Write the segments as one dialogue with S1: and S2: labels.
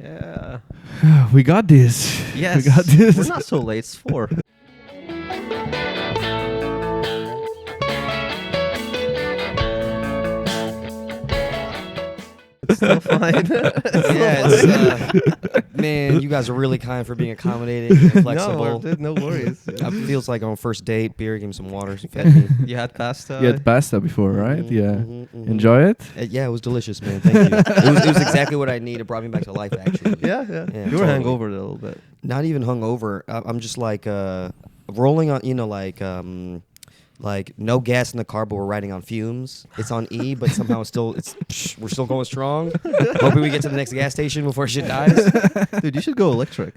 S1: Yeah.
S2: We got this.
S1: Yes.
S2: We got this.
S1: We're not so late. It's 4. It's still fine.
S3: Man, you guys are really kind for being accommodating and flexible.
S1: No, dude, no worries.
S3: It feels like on first date, beer, gave me some water, fed me.
S1: You had pasta.
S2: You had pasta before, right?
S3: Mhm,
S2: Yeah.
S3: mhm, mhm.
S2: Enjoy it?
S3: Yeah, it was delicious, man. Thank you. It was exactly what I needed. It brought me back to life, actually.
S1: Yeah.
S3: Yeah,
S1: You were
S3: totally.
S1: hungover a little bit.
S3: Not even hungover. I'm just like rolling on, like no gas in the car, but we're riding on fumes. It's on E, but somehow we're still going strong. Hoping we get to the next gas station before shit dies.
S1: Dude, you should go electric.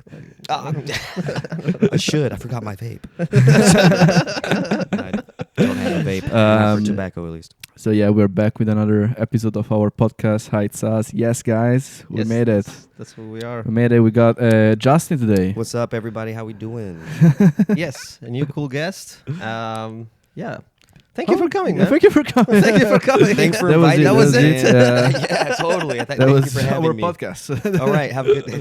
S3: I should. I forgot my vape. I don't have a vape. Not for tobacco, at least.
S2: So yeah, we're back with another episode of our podcast. Hi, it's us. Yes, guys, we
S1: Yes,
S2: made it.
S1: That's who we are.
S2: We made it. We got Justin today.
S3: What's up, everybody? How we doing?
S1: Yes, a new cool guest. Yeah. Thank you for coming, man.
S2: Thank you for coming.
S1: Thank you for coming.
S3: Thanks for
S2: That was
S3: inviting
S2: it,
S3: us.
S2: that was it.
S3: man. Yeah, totally.
S2: That
S3: Thank you
S2: was
S3: for having
S2: our
S3: me.
S2: podcast.
S3: All right, have a good day.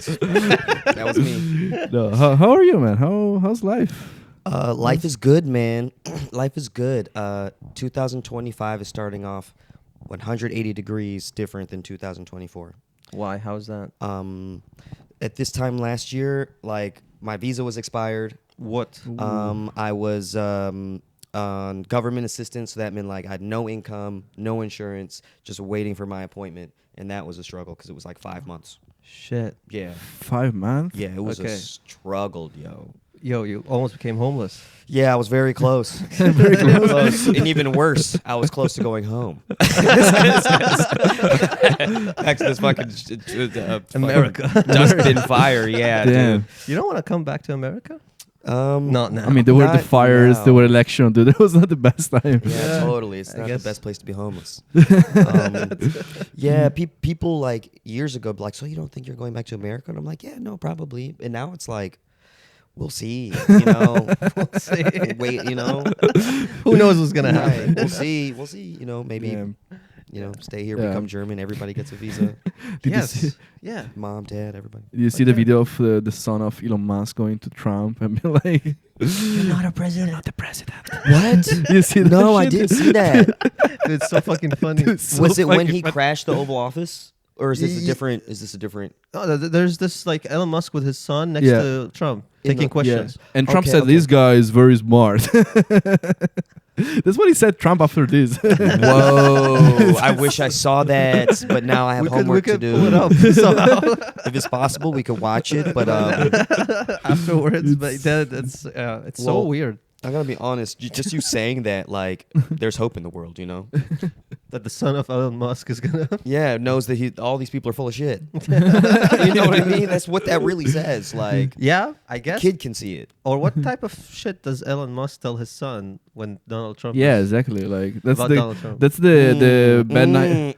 S3: That was me.
S2: No, how are you, man? How's life?
S3: Life is good, man. Life is good. 2025 is starting off 180 degrees different than 2024.
S1: Why? How's that?
S3: At this time last year, like my visa was expired.
S1: What?
S3: I was on government assistance, so that meant like I had no income, no insurance, just waiting for my appointment, and that was a struggle because it was like 5 months.
S1: Shit.
S3: Yeah,
S2: 5 months?
S3: yeah, it was
S1: Okay.
S3: a struggle, yo.
S1: Yo, you almost became homeless.
S3: Yeah, I was very close.
S2: Very close.
S3: And even worse, I was close to going home. Back to this fucking
S1: America.
S3: dustbin fire, yeah,
S2: Damn.
S3: dude.
S1: You don't want to come back to America?
S3: Not
S1: now.
S2: I mean, there were the
S3: Not
S2: fires,
S3: now.
S2: there were elections, dude. That was not the best time.
S3: Yeah,
S1: Yeah,
S3: totally. It's
S1: I
S3: not
S1: guess.
S3: the best place to be homeless. Yeah, people like years ago, be like, so you don't think you're going back to America? And I'm like, yeah, no, probably. And now it's like, we'll see. You know,
S1: We'll see.
S3: wait. You know,
S1: Who knows what's gonna
S3: Right,
S1: happen?
S3: We'll see. We'll see. You know, maybe
S2: Yeah.
S3: stay here,
S2: Yeah.
S3: become German. Everybody gets a visa.
S2: Did you see,
S1: Yes. Yeah.
S3: Mom, dad, everybody.
S2: did you see the
S1: Okay.
S2: video of the son of Elon Musk going to Trump and be like,
S3: You're not a president.
S2: not the president?
S3: What?
S2: You see that
S3: No, I
S2: shit?
S3: didn't see that.
S1: Dude, it's so fucking funny.
S2: Dude, so
S3: Was it when
S2: fucking
S3: he
S2: funny.
S3: crashed the Oval Office, or is this a
S1: Ye-
S3: different? Is this a different?
S1: Oh, there's this like Elon Musk with his son next
S2: Yeah.
S1: to Trump
S3: In
S1: taking
S3: the-
S1: questions.
S2: Yeah. And Trump
S3: Okay,
S2: said,
S3: okay.
S2: this guy is very smart. That's what he said, Trump, after this.
S3: Whoa! I wish I saw that, but now I have
S1: we
S3: homework
S1: could
S3: to do.
S1: pull it up somehow
S3: If it's possible, we could watch it. But
S1: afterwards. But it's so
S3: Well,
S1: weird
S3: I gotta be honest. Just you saying that, like, there's hope in the world. You know?
S1: that the son of Elon Musk is gonna.
S3: Yeah, knows that all these people are full of shit. You know what I mean? That's what that really says. Like,
S1: Yeah, I
S3: a
S1: guess.
S3: kid can see it.
S1: Or what type of shit does Elon Musk tell his son when Donald Trump?
S2: Yeah,
S1: is
S2: exactly. Like that's
S1: about
S2: the
S1: Donald Trump.
S2: the bad night.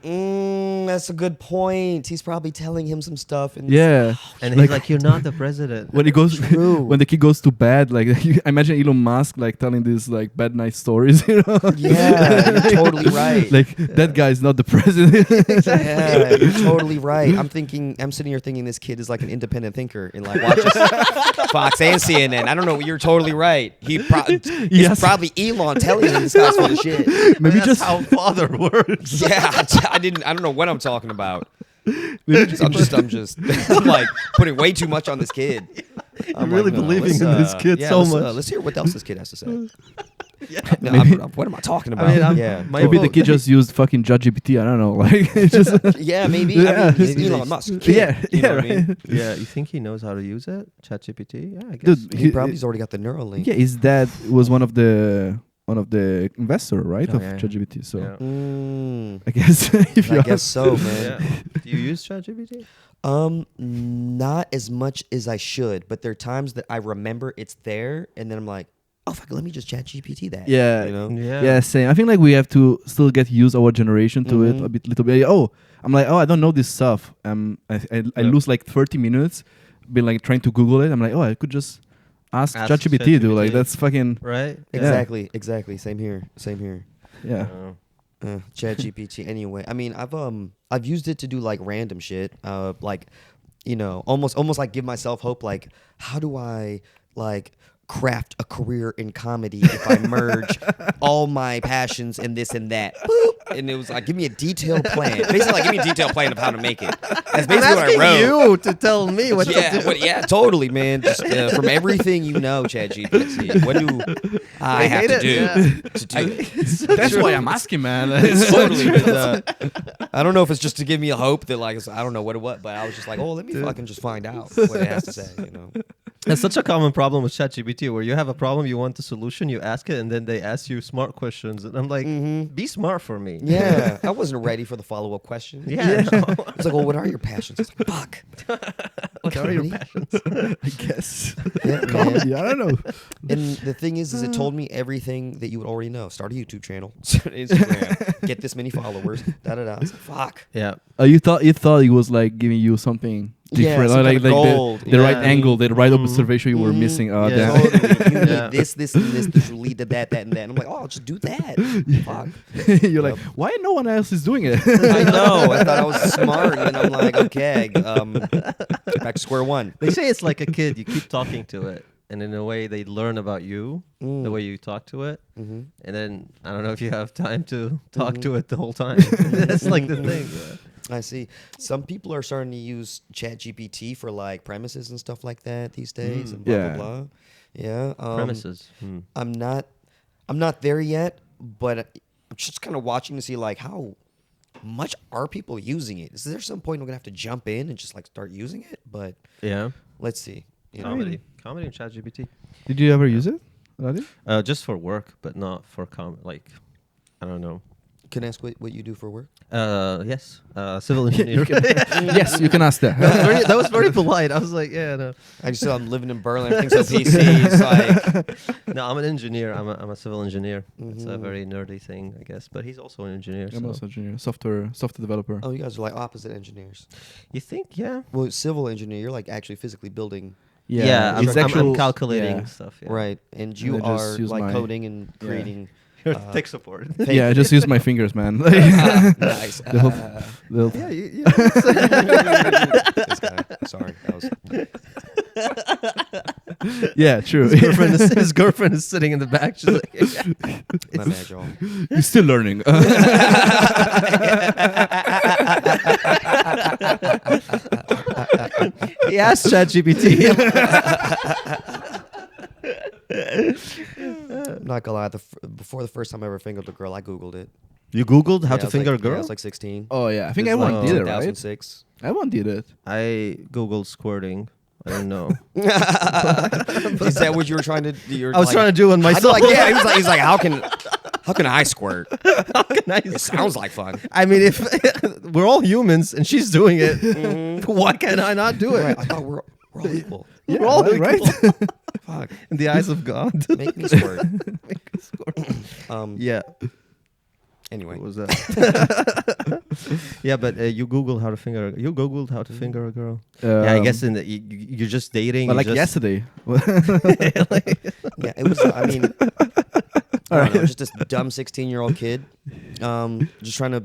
S3: That's a good point. He's probably telling him some stuff. And
S2: Yeah,
S1: And he's like, "You're not the president."
S2: when he goes
S3: True.
S2: when the kid goes to bed, like I imagine Elon Musk like telling these like bad night stories, you know?
S3: Yeah, you're totally right.
S2: Like that guy's not the president.
S3: Yeah, you're totally right. I'm sitting here thinking this kid is like an independent thinker and like watches Fox and CNN. I don't know. You're totally right. It's
S2: Yes.
S3: probably Elon telling him this guy's full of shit.
S2: Maybe
S1: That's
S2: just
S1: how father works.
S3: Yeah, I don't know what I'm talking about. I'm like putting way too much on this kid. I'm
S1: really
S3: like, no,
S1: believing
S3: let's,
S1: in this kid so
S3: let's,
S1: much.
S3: Let's hear what else this kid has to say.
S1: Yeah.
S3: No,
S2: Maybe-
S3: what am I talking about?
S1: I mean, I'm-
S3: yeah,
S1: my
S2: maybe the
S1: vote.
S2: kid just used fucking ChatGPT. I don't know. Like it's just
S3: yeah, maybe.
S2: Yeah.
S3: I mean, he's
S1: Maybe
S3: Elon
S1: they-
S3: Musk. Kid,
S2: yeah,
S3: you know
S2: yeah,
S3: what I mean?
S2: right.
S1: Yeah, you think he knows how to use it? ChatGPT? Yeah, I guess.
S2: Dude,
S3: He probably's already got the Neuralink.
S2: yeah, his dad was one of the investor, right,
S1: Oh,
S2: of
S1: yeah.
S2: ChatGPT. So
S1: Yeah.
S2: I guess if you
S3: I guess so, man.
S1: Yeah. Do you use ChatGPT?
S3: Not as much as I should, but there are times that I remember it's there, and then I'm like, oh fuck, let me just chat GPT that.
S2: Yeah.
S3: you know.
S2: Yeah, same. I think like we have to still get used our generation to it a little bit. Oh, I'm like, I don't know this stuff. I
S1: Yeah.
S2: lose like 30 minutes, being like trying to Google it. I'm like, I could just ask
S1: Ask
S2: ChatGPT, dude. Like
S1: ChatGPT.
S2: that's fucking
S1: Right?
S3: Exactly. Same here.
S2: yeah.
S3: Chat GPT. Anyway, I mean, I've used it to do like random shit. Like almost like give myself hope. Like, how do I like craft a career in comedy if I merge all my passions and this and that? Boop. And it was like, give me a detailed plan. Basically, like, give me a detailed plan of how to make it. That's
S1: I'm
S3: basically what I
S1: asking
S3: wrote.
S1: you to tell me what to do.
S3: Yeah, totally, man. Just from everything you know, ChatGPT, what do I have
S1: hate
S3: to
S1: it,
S3: do
S1: yeah.
S3: to do it?
S2: That's why I'm asking, man.
S3: It's totally. I don't know if it's just to give me a hope that, like, I don't know what, but I was just like, oh, let me fucking just find out what it has to say, you know?
S1: It's such a common problem with ChatGPT where you have a problem, you want the solution, you ask it, and then they ask you smart questions. And I'm like, be smart for me.
S3: Yeah, I wasn't ready for the follow-up question.
S1: Yeah.
S3: It's like, well, what are your passions? It's like, fuck.
S1: What are your
S3: Comedy?
S1: passions?
S2: I guess.
S3: Yeah, man.
S2: Comedy. I don't know.
S3: And the thing is it told me everything that you would already know. Start a YouTube channel, start an Instagram, get this many followers, da-da-da. I was like, fuck.
S1: Yeah.
S2: You thought it was like giving you something
S3: Yeah,
S2: different,
S3: some
S2: like
S3: kind of gold.
S2: the right
S1: Yeah.
S2: angle, the right observation you were missing.
S1: Yeah.
S2: Damn.
S3: Totally. You need
S1: Yeah.
S3: this, and this will lead to that, and that. And I'm like, oh, I'll just do that. Fuck.
S2: You're like, why no one else is doing it?
S3: I know. I thought I was smart, and I'm like, okay, get back to square one.
S1: They say it's like a kid. You keep talking to it. And in a way, they learn about you, the way you talk to it.
S3: Mm-hmm.
S1: And then I don't know if you have time to talk to it the whole time. That's like the thing.
S3: I see. Some people are starting to use ChatGPT for like premises and stuff like that these days. And blah,
S2: Yeah.
S3: blah, blah. Yeah.
S1: Premises.
S3: I'm not there yet, but I'm just kind of watching to see like how much are people using it. Is there some point we're gonna have to jump in and just like start using it? But
S1: Yeah.
S3: let's see. You know?
S1: Comedy and ChatGPT.
S2: Did you ever use it, Radhi?
S1: Just for work, but not for like, I don't know.
S3: Can I ask what you do for work?
S1: Yes, civil engineer.
S2: Yes, you can ask that.
S1: That was very polite. I was like, yeah, no.
S3: I just said I'm living in Berlin. Everything's so PC. It's like
S1: No, I'm an engineer. I'm a civil engineer. It's a very nerdy thing, I guess. But he's also an engineer.
S2: I'm
S1: So.
S2: also a junior software developer.
S3: oh, you guys are like opposite engineers.
S1: You think? Yeah.
S3: Well, civil engineer, you're like actually physically building.
S1: Yeah,
S2: it's
S1: I'm calculating
S2: yeah.
S1: stuff. Yeah.
S3: Right, and
S2: And
S3: you
S2: I just
S3: are
S2: use
S3: like
S2: my-
S3: coding and creating.
S1: Tech support.
S2: Yeah, I just use my fingers, man.
S3: Nice.
S2: The whole- the-
S1: Yeah, you
S3: This guy. Sorry, that was
S2: yeah, true.
S1: his girlfriend is sitting in the back. She's like,
S3: my bad, y'all.
S2: You're still learning.
S1: he asked ChatGPT.
S3: I'm not gonna lie. Before the first time I ever fingered a girl, I googled it.
S1: You Googled how
S3: Yeah, I
S1: to
S3: was
S1: finger
S3: like,
S1: a girl?
S3: Yeah, I was like 16.
S2: Oh yeah, I think
S3: This is
S2: everyone
S3: like
S2: did it, right?
S3: 2006.
S2: Everyone did it.
S1: I Googled squirting. I don't know.
S3: Is that what you were trying to do? You were
S1: I was trying to do it
S3: I
S1: myself.
S3: like, yeah, he's like, how can I squirt?
S1: Nice.
S3: It sounds like fun.
S1: I mean, if we're all humans and she's doing it, why can't I not do it?
S3: Right, I thought we're all equal.
S2: Yeah,
S1: We're all
S2: right?
S1: equal.
S3: Fuck,
S1: In the eyes of God.
S3: make me squirt.
S1: Yeah.
S3: Anyway,
S1: What was that? Yeah, but you Googled how to finger. You Googled how to finger a girl. Yeah, I guess in the you're just dating.
S2: But
S1: you
S2: like
S1: just,
S2: yesterday.
S3: yeah, it was. I mean, I don't know, just this dumb 16-year-old kid, just trying to,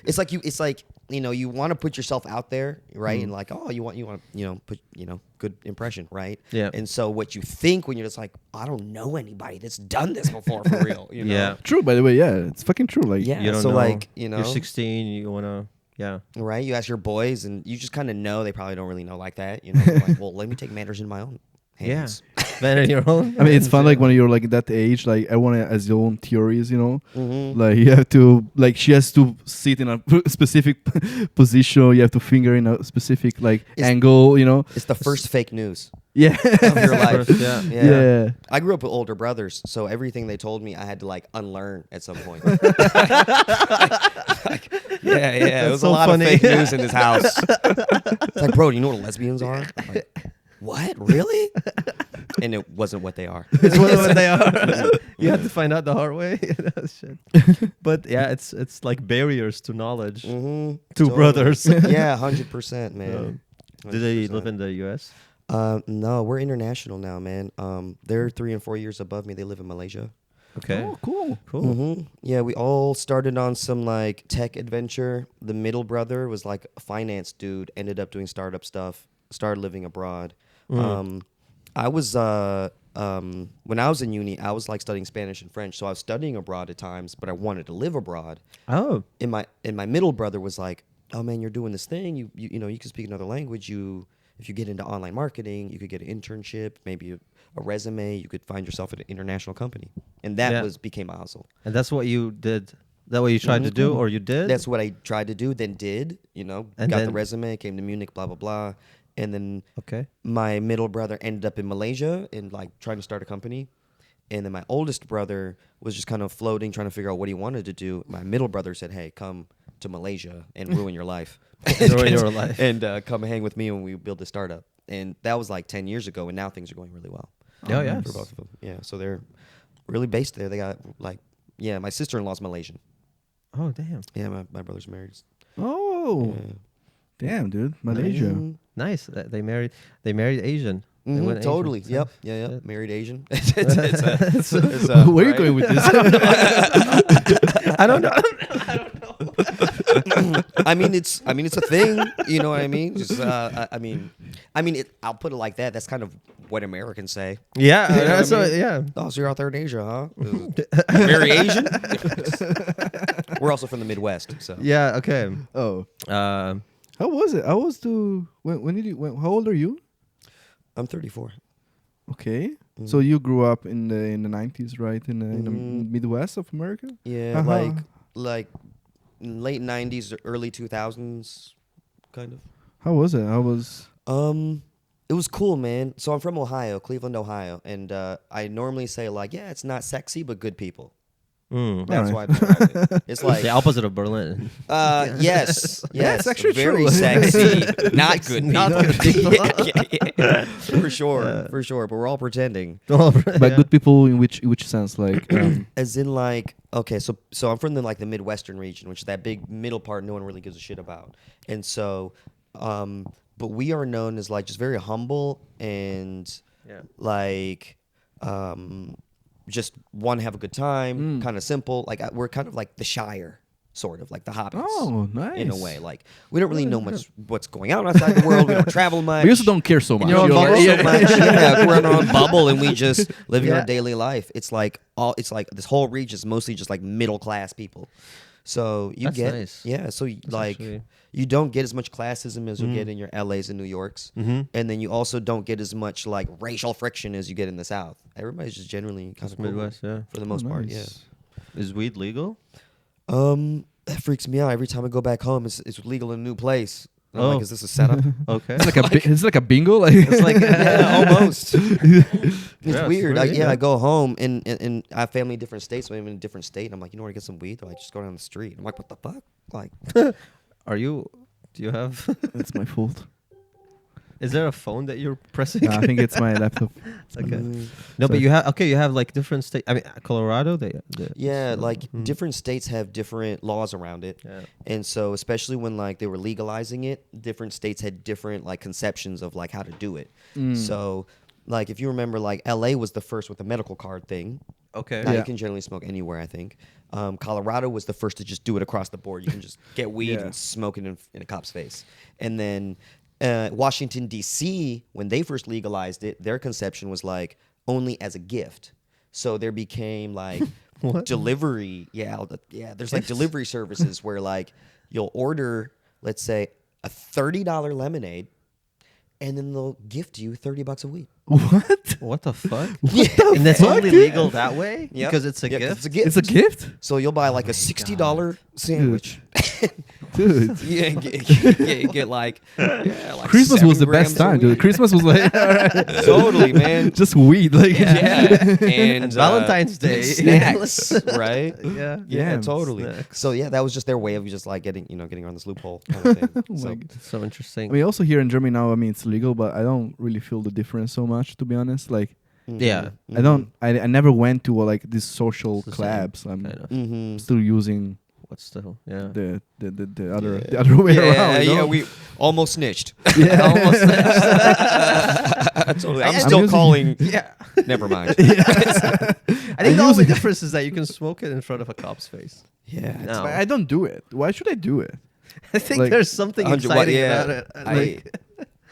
S3: it's like you want to put yourself out there, right? And like, oh, you want to, put, good impression, right?
S1: Yeah.
S3: And so what you think when you're just like, I don't know anybody that's done this before for real,
S1: Yeah.
S2: True, by the way. Yeah, it's fucking true. Like,
S3: Yeah.
S1: You don't
S3: so
S1: know.
S3: like,
S1: You're 16. You wanna. Yeah.
S3: right? You ask your boys, and you just kind of know they probably don't really know like that. Like, well, let me take matters in my own hands.
S1: Yeah. Then in your own.
S2: I mean, it's fun. Like when you're like that age, like everyone has their own theories.
S3: Mm-hmm.
S2: Like you have to, like she has to sit in a specific position. You have to finger in a specific like angle.
S3: It's the first fake news
S2: Yeah.
S3: of your life.
S1: First, yeah.
S2: Yeah.
S3: I grew up with older brothers, so everything they told me, I had to like unlearn at some point. Yeah. It
S1: That's
S3: was
S1: so
S3: a lot
S1: funny.
S3: of fake news in this house. It's like, bro, do you know what lesbians are? I'm like, what? Really? And it wasn't what they are.
S1: It's what they are. You had to find out the hard way. Shit. But yeah, it's like barriers to knowledge.
S3: Mm-hmm.
S1: Two brothers.
S3: Yeah, 100%, man.
S1: Do they
S3: 100%.
S1: live in the U.S.?
S3: No, we're international now, man. They're 3 and 4 years above me. They live in Malaysia.
S1: Okay.
S2: Oh, cool.
S1: Cool.
S3: Yeah, we all started on some like tech adventure. The middle brother was like a finance dude, ended up doing startup stuff, started living abroad. I was when I was in uni, I was like studying Spanish and French, so I was studying abroad at times, but I wanted to live abroad.
S1: Oh.
S3: And my middle brother was like, "Oh man, you're doing this thing. You know you can speak another language. If you get into online marketing, you could get an internship, maybe a resume. You could find yourself at an international company." And that became my hustle.
S1: And that's what you did. That what you tried to do, or you did?
S3: That's what I tried to do, then did.
S1: And
S3: got the
S1: then-
S3: resume, came to Munich, blah blah blah, and then
S1: Okay.
S3: my middle brother ended up in Malaysia and like trying to start a company. And then my oldest brother was just kind of floating, trying to figure out what he wanted to do. My middle brother said, "Hey, come to Malaysia and ruin your life.
S1: Ruin your life.
S3: And come hang with me when we build a startup." And that was like 10 years ago, and now things are going really well.
S1: Oh, yeah.
S3: For both of them. Yeah, so they're really based there. They got like, my sister-in-law's Malaysian.
S1: Oh, damn.
S3: Yeah, my brother's married.
S2: Oh,
S3: Yeah.
S2: damn, dude, Malaysia.
S3: Mhm.
S1: Nice. They married Asian. They
S3: Mhm,
S1: went Asian.
S3: totally.
S1: So-
S3: Yep. Yeah.
S1: Yeah.
S3: Married Asian.
S2: Where are you going with this?
S1: I don't know.
S3: I mean, it's a thing. You know what I mean? Just, I'll put it like that. That's kind of what Americans say.
S1: Yeah.
S3: You know what I
S1: So,
S3: mean?
S1: yeah.
S3: Oh, so you're out there in Asia, huh? Very Asian. We're also from the Midwest, so
S1: Yeah. Okay.
S2: Oh,
S1: Um.
S2: how was it? When did you? How old are you?
S3: I'm 34.
S2: Okay, so you grew up in the 90s, right? In the Midwest of America.
S3: Yeah,
S2: Uh-huh.
S3: like late 90s, early 2000s, kind of.
S2: How was it?
S3: It was cool, man. So I'm from Ohio, Cleveland, Ohio, and I normally say like, yeah, it's not sexy, but good people. That's why I describe it. It's like
S1: The opposite of Berlin.
S3: yes,
S2: it's actually
S3: very
S2: true.
S3: sexy, not good,
S1: Not
S3: people.
S1: good people.
S3: Yeah. For sure. But we're all pretending.
S2: But good people in which sense? Like,
S3: As in, like, okay, so I'm from the Midwestern region, which is that big middle part no one really gives a shit about, and so, but we are known as like just very humble and
S1: Yeah.
S3: like, just want to have a good time, kind of simple. Like we're kind of like the Shire, sort of like the Hobbits.
S2: Oh, nice.
S3: In a way, like we don't really know much what's going on outside the world. We don't travel much.
S2: we also don't care so much.
S1: your own
S3: We
S1: bubble?
S3: care so much. Yeah, we're in our own bubble and we just living
S1: Yeah.
S3: our daily life. It's like this whole region is mostly just like middle class people. So you
S1: That's
S3: get
S1: nice.
S3: so like
S1: actually-
S3: you don't get as much classism as you get in your LAs and New Yorks, and then you also don't get as much like racial friction as you get in the South. Everybody's just generally kind of cool
S1: Midwest. Yeah.
S3: for the most part. Yeah.
S2: Nice.
S1: Is weed legal?
S3: That freaks me out every time I go back home. It's legal in a new place. And I'm
S1: Oh.
S3: like, is this a setup?
S1: Okay.
S2: It's like a bingo. Like,
S1: It's like
S3: Yeah, almost. It's
S1: Yeah,
S3: weird.
S1: it's weird,
S3: I
S1: yeah.
S3: go home and I have family in different states, so I'm in a different state. And I'm like, you know where to get some weed? They're like, just go down the street. I'm like, what the fuck? Like,
S1: Do you have?
S2: That's my fault.
S1: Is there a phone that you're pressing?
S2: I think it's my laptop.
S1: Okay.
S3: mm,
S1: No, but
S2: Sorry.
S1: you have like different states. I mean, Colorado.
S3: yeah, like different states have different laws around it.
S1: Yeah.
S3: And so, especially when like they were legalizing it, different states had different like conceptions of like how to do it. So, like if you remember, like LA was the first with the medical card thing.
S1: Okay.
S3: Now
S2: Yeah.
S3: you can generally smoke anywhere, I think. Colorado was the first to just do it across the board. You can just get weed
S2: Yeah.
S3: and smoke it in a cop's face. And then Washington, D.C., when they first legalized it, their conception was like only as a gift. So there became like delivery. Yeah, there's like delivery services where like you'll order, let's say, a $30 lemonade, and then they'll gift you $30 a week.
S2: What?
S1: What the fuck?
S3: Yeah.
S1: And that's
S2: fuck,
S1: only
S2: dude?
S1: legal that way
S3: Yep.
S1: because it's a
S3: Yep,
S1: gift.
S3: It's a gift.
S2: It's a gift,
S3: So you'll buy like a $60 sandwich.
S2: dude.
S3: Yeah, get like, like
S2: Christmas was the
S3: 7
S2: best
S3: grams of
S2: time, dude.
S3: weed.
S2: Christmas was like
S3: Totally, man.
S2: just weed, like
S3: Yeah,
S1: And Valentine's Day.
S3: snacks, right?
S1: Yeah.
S3: Yeah,
S2: Yeah,
S3: totally.
S1: snacks.
S3: So yeah, that was just their way of just like getting around this loophole kind of thing.
S2: Oh
S3: So,
S2: my God.
S1: So interesting.
S2: I mean, also here in Germany now, I mean, it's legal, but I don't really feel the difference so much, to be honest. Like,
S1: Yeah.
S2: I don't, I never went to like these social
S1: It's the same,
S2: clubs. I'm
S1: kind of.
S3: Mm-hmm.
S2: still using
S1: What's still? Yeah.
S2: the other way around. you know?
S3: We almost snitched.
S2: Yeah.
S1: Almost.
S3: Totally. I'm
S1: I'm
S3: still
S2: using-
S3: calling.
S1: Yeah.
S3: Never mind.
S1: I think the only difference is that you can smoke it in front of a cop's face.
S3: Yeah.
S1: No.
S2: But I don't do it. Why should I do it?
S1: I think
S2: Like,
S1: there's something
S3: 100
S1: exciting
S3: yeah.
S1: about it.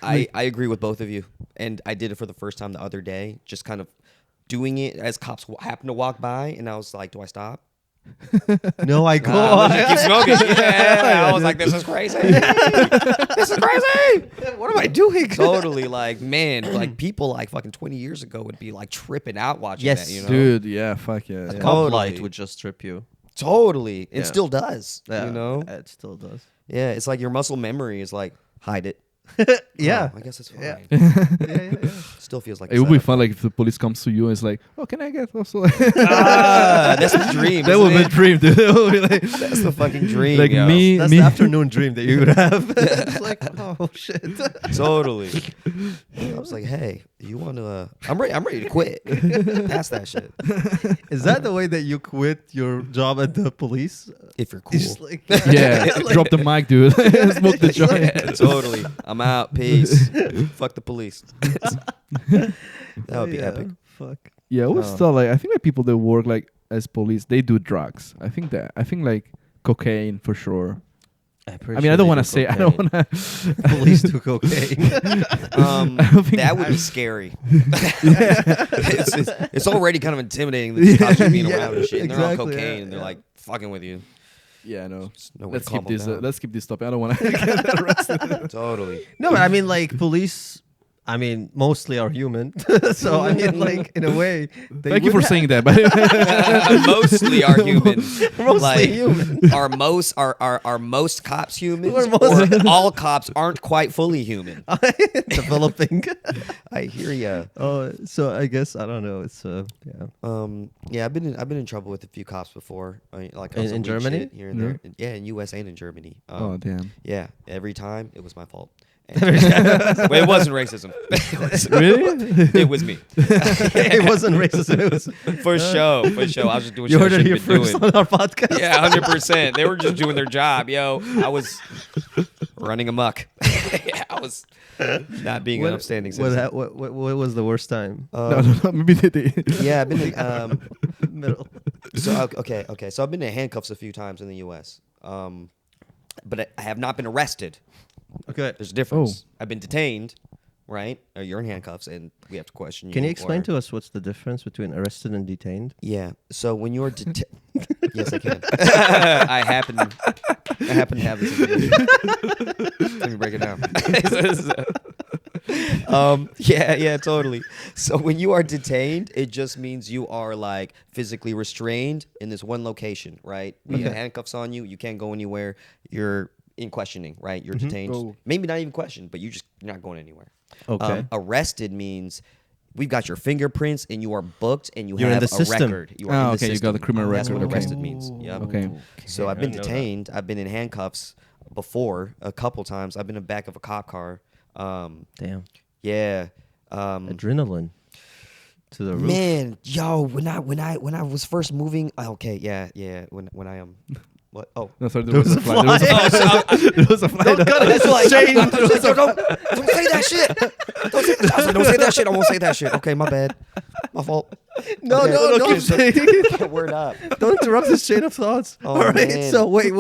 S3: I agree with both of you, and I did it for the first time the other day. Just kind of doing it as cops happened to walk by, and I was like, "Do I stop?"
S1: No, I go.
S3: Let's just keep smoking. Yeah. I was like, "This is crazy. This is crazy."
S1: What am I doing?
S3: Totally, like, man, like people like fucking 20 years ago would be like tripping out watching
S1: Yes.
S3: that. You know,
S2: Dude, yeah, fuck yeah. yeah.
S1: Cop
S3: Totally.
S1: light would just strip you.
S3: totally, it
S1: Yeah.
S3: still does.
S1: Yeah,
S3: You know,
S1: it still does.
S3: yeah, it's like your muscle memory is like hide it.
S1: Yeah.
S3: Oh, I guess it's fine.
S1: Yeah. yeah.
S3: Still feels like
S2: It would be
S3: setup.
S2: fun, like if the police comes to you and it's like, "Oh, can I get also?"
S3: That's the dream.
S2: That would be a
S3: isn't it?
S2: dream, dude. That would be like,
S3: That's the fucking dream.
S2: like
S3: yo.
S2: me,
S1: That's
S2: me.
S1: the afternoon dream that you would have. It's like, oh shit.
S3: Totally. I was like, hey, you want to? I'm ready to quit. Pass that shit.
S1: Is that the way that you quit your job at the police?
S3: If you're cool.
S1: Just like,
S2: Yeah, drop the mic, dude. Smoke the joint.
S3: Yeah, totally. I'm out. Peace. Fuck the police. That would be
S1: yeah,
S3: epic.
S1: Fuck.
S2: Yeah, I always
S1: Oh.
S2: thought like I think like people that work like as police, they do drugs. I think like cocaine for sure. I mean, I don't want to say. I don't want to.
S1: Police do cocaine.
S2: I don't think
S3: That would be scary. it's already kind of intimidating that these cops are being
S1: Yeah,
S3: around and shit. And they're on
S1: exactly,
S3: cocaine
S1: yeah,
S3: and they're
S1: yeah.
S3: like fucking with you.
S2: Yeah, I know.
S3: There's no way
S2: Let's
S3: to
S2: keep
S3: calm them
S2: this.
S3: down.
S2: Let's keep this topic. I don't want to get arrested.
S3: Totally.
S1: No, but I mean, like police. I mean, mostly are human. So I mean, like in a way. they
S2: Thank you
S1: would
S2: for saying that. But
S3: Mostly are human.
S1: Mostly
S3: Like,
S1: human.
S3: Are most cops humans?
S1: Or most-
S3: Or all cops aren't quite fully human?
S1: Developing.
S3: I hear ya.
S1: Oh, so I guess I don't know. It's yeah.
S3: Yeah, I've been in trouble with a few cops before. Like on
S1: In
S3: some weak
S1: Germany?
S3: shit here and there. Yeah, in U.S. and in Germany.
S2: oh damn!
S3: Yeah, every time it was my fault. Well, it wasn't racism.
S2: Really?
S3: It was me.
S1: It wasn't racism. It was
S3: For show. I was just doing
S1: you
S3: shit I
S1: heard it here
S3: shouldn't been
S1: first
S3: doing.
S1: on our podcast.
S3: Yeah, 100%. They were just doing their job, yo. I was running amok. Yeah, I was not being an upstanding citizen.
S1: What was the worst time?
S2: No. Maybe they.
S3: Yeah, I've been in,
S1: Middle.
S3: so okay. So I've been in handcuffs a few times in the U.S. But I have not been arrested.
S1: Okay.
S3: There's a difference. I've been detained, right? Or you're in handcuffs, and we have to question you.
S1: Can you explain
S3: or-
S1: to us what's the difference between arrested and detained?
S3: Yeah. So when you're yes, I can. I happen to have this information. Let me break it down. Yeah, totally. So when you are detained, it just means you are like physically restrained in this one location, right? We have handcuffs on you. You can't go anywhere. You're in questioning, right? You're detained.
S2: Oh.
S3: Maybe not even questioned, but you're not going anywhere.
S1: Okay.
S3: Arrested means we've got your fingerprints and you are booked and
S1: You're in
S3: have
S1: the
S3: a
S1: system.
S3: record. You are
S2: Oh,
S3: in the
S2: okay, you got
S3: system.
S2: the criminal
S3: That's
S2: record,
S3: what
S2: okay.
S3: arrested means. Yep.
S2: Okay.
S3: So I've
S1: I
S3: been
S1: didn't know that.
S3: detained. I've been in handcuffs before a couple times. I've been in the back of a cop car.
S1: Damn.
S3: Yeah.
S1: Adrenaline to the roof.
S3: Man, yo, when I was first moving, okay, yeah, when I am, what? Oh,
S2: No, sorry,
S1: There was a fly.
S2: There was a fly.
S1: Don't cut it.
S3: that's like,
S1: Shane.
S3: don't say that shit. Don't say that shit. I won't say that shit. Okay, my bad. My fault.
S1: No,
S3: Okay,
S1: no,
S3: okay,
S1: no.
S3: so-
S1: Shane.
S3: Word up.
S1: Don't interrupt this chain of thoughts.
S3: Oh,
S1: All right.
S3: man.
S1: So wait.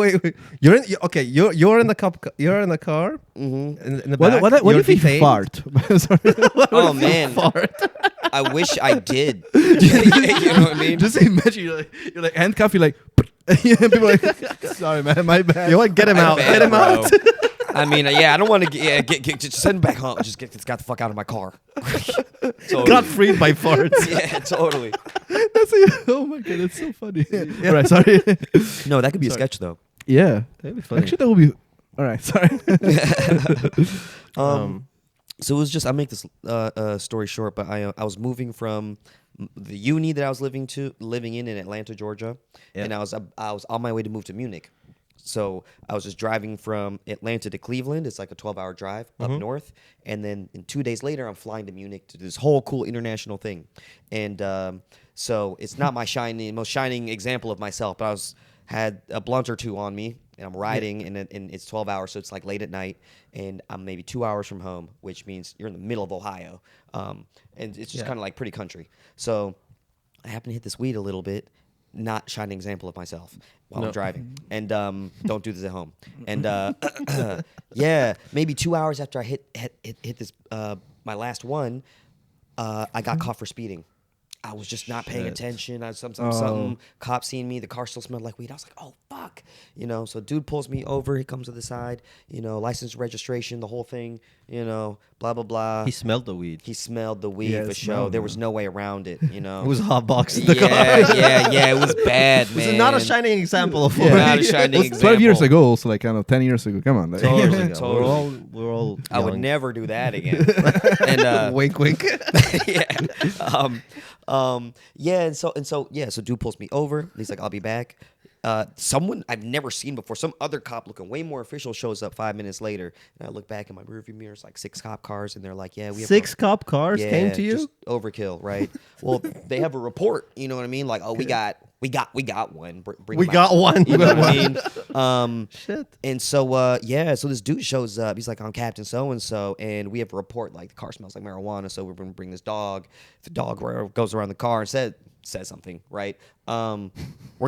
S1: You're in. Okay. You're in the cup. You're in the car.
S3: Mm-hmm.
S1: In the back.
S2: What
S1: you're
S2: if he
S1: detained.
S2: fart? Sorry.
S3: Oh man,
S1: Fart.
S3: I wish I did. You know what I mean?
S2: Just imagine you're like handcuffed. You're like, people are like, sorry man, my bad.
S1: You know what? Get him
S3: My
S1: out.
S3: bad,
S1: Get him
S3: bro.
S1: out.
S3: I mean, yeah, I don't want to get just send him back home. Just get this guy the fuck out of my car. Totally.
S1: Got freed by farts.
S3: Yeah, totally.
S2: Oh my god, that's so funny. All right, sorry.
S3: No, that could be a
S1: Sorry.
S3: sketch though.
S2: Yeah,
S1: That'd be funny.
S2: actually that would be. All right, sorry.
S3: So it was just, I'll make this story short, but I was moving from the uni that I was living in Atlanta, Georgia,
S1: Yeah.
S3: and I was on my way to move to Munich. So I was just driving from Atlanta to Cleveland. It's like a 12-hour drive up north, and then 2 days later, I'm flying to Munich to do this whole cool international thing. And so it's not my most shining example of myself, but had a blunt or two on me. and I'm riding, and it's 12 hours, so it's like late at night, and I'm maybe 2 hours from home, which means you're in the middle of Ohio, and it's just kind of like pretty country. So I happen to hit this weed a little bit, not shining example of myself while I'm driving, and don't do this at home. And yeah, maybe 2 hours after I hit this my last one, I got caught for speeding. I was just not paying attention. Something. Cop seen me. The car still smelled like weed. I was like, oh, fuck. So dude pulls me over. He comes to the side. License, registration, the whole thing. Blah, blah, blah.
S1: He smelled the weed.
S3: He smelled the weed for sure. There was no way around it,
S1: It was hotboxed in the car.
S3: Yeah. It was bad, man.
S1: This is not a shining example of
S3: not a shining example.
S2: 12 years ago, also, like, 10 years ago. Come on. Like,
S3: Totally.
S1: We're all
S3: I would
S1: young.
S3: never do that again. And
S1: wink, wink.
S3: So dude pulls me over. He's like, I'll be back. Someone I've never seen before, some other cop looking way more official shows up 5 minutes later, and I look back in my rearview mirror, it's like 6 cop cars, and they're like, yeah, we have
S1: 6 cop cars came to you?
S3: Just overkill, right? Well, they have a report, you know what I mean? Like, oh, we got one. Bring
S1: We
S3: him
S1: got
S3: out.
S1: one.
S3: You know what I mean?
S1: Shit.
S3: And so, so this dude shows up. He's like, I'm Captain So-and-so, and we have a report, like, the car smells like marijuana, so we're going to bring this dog. The dog goes around the car and says something, right? We're going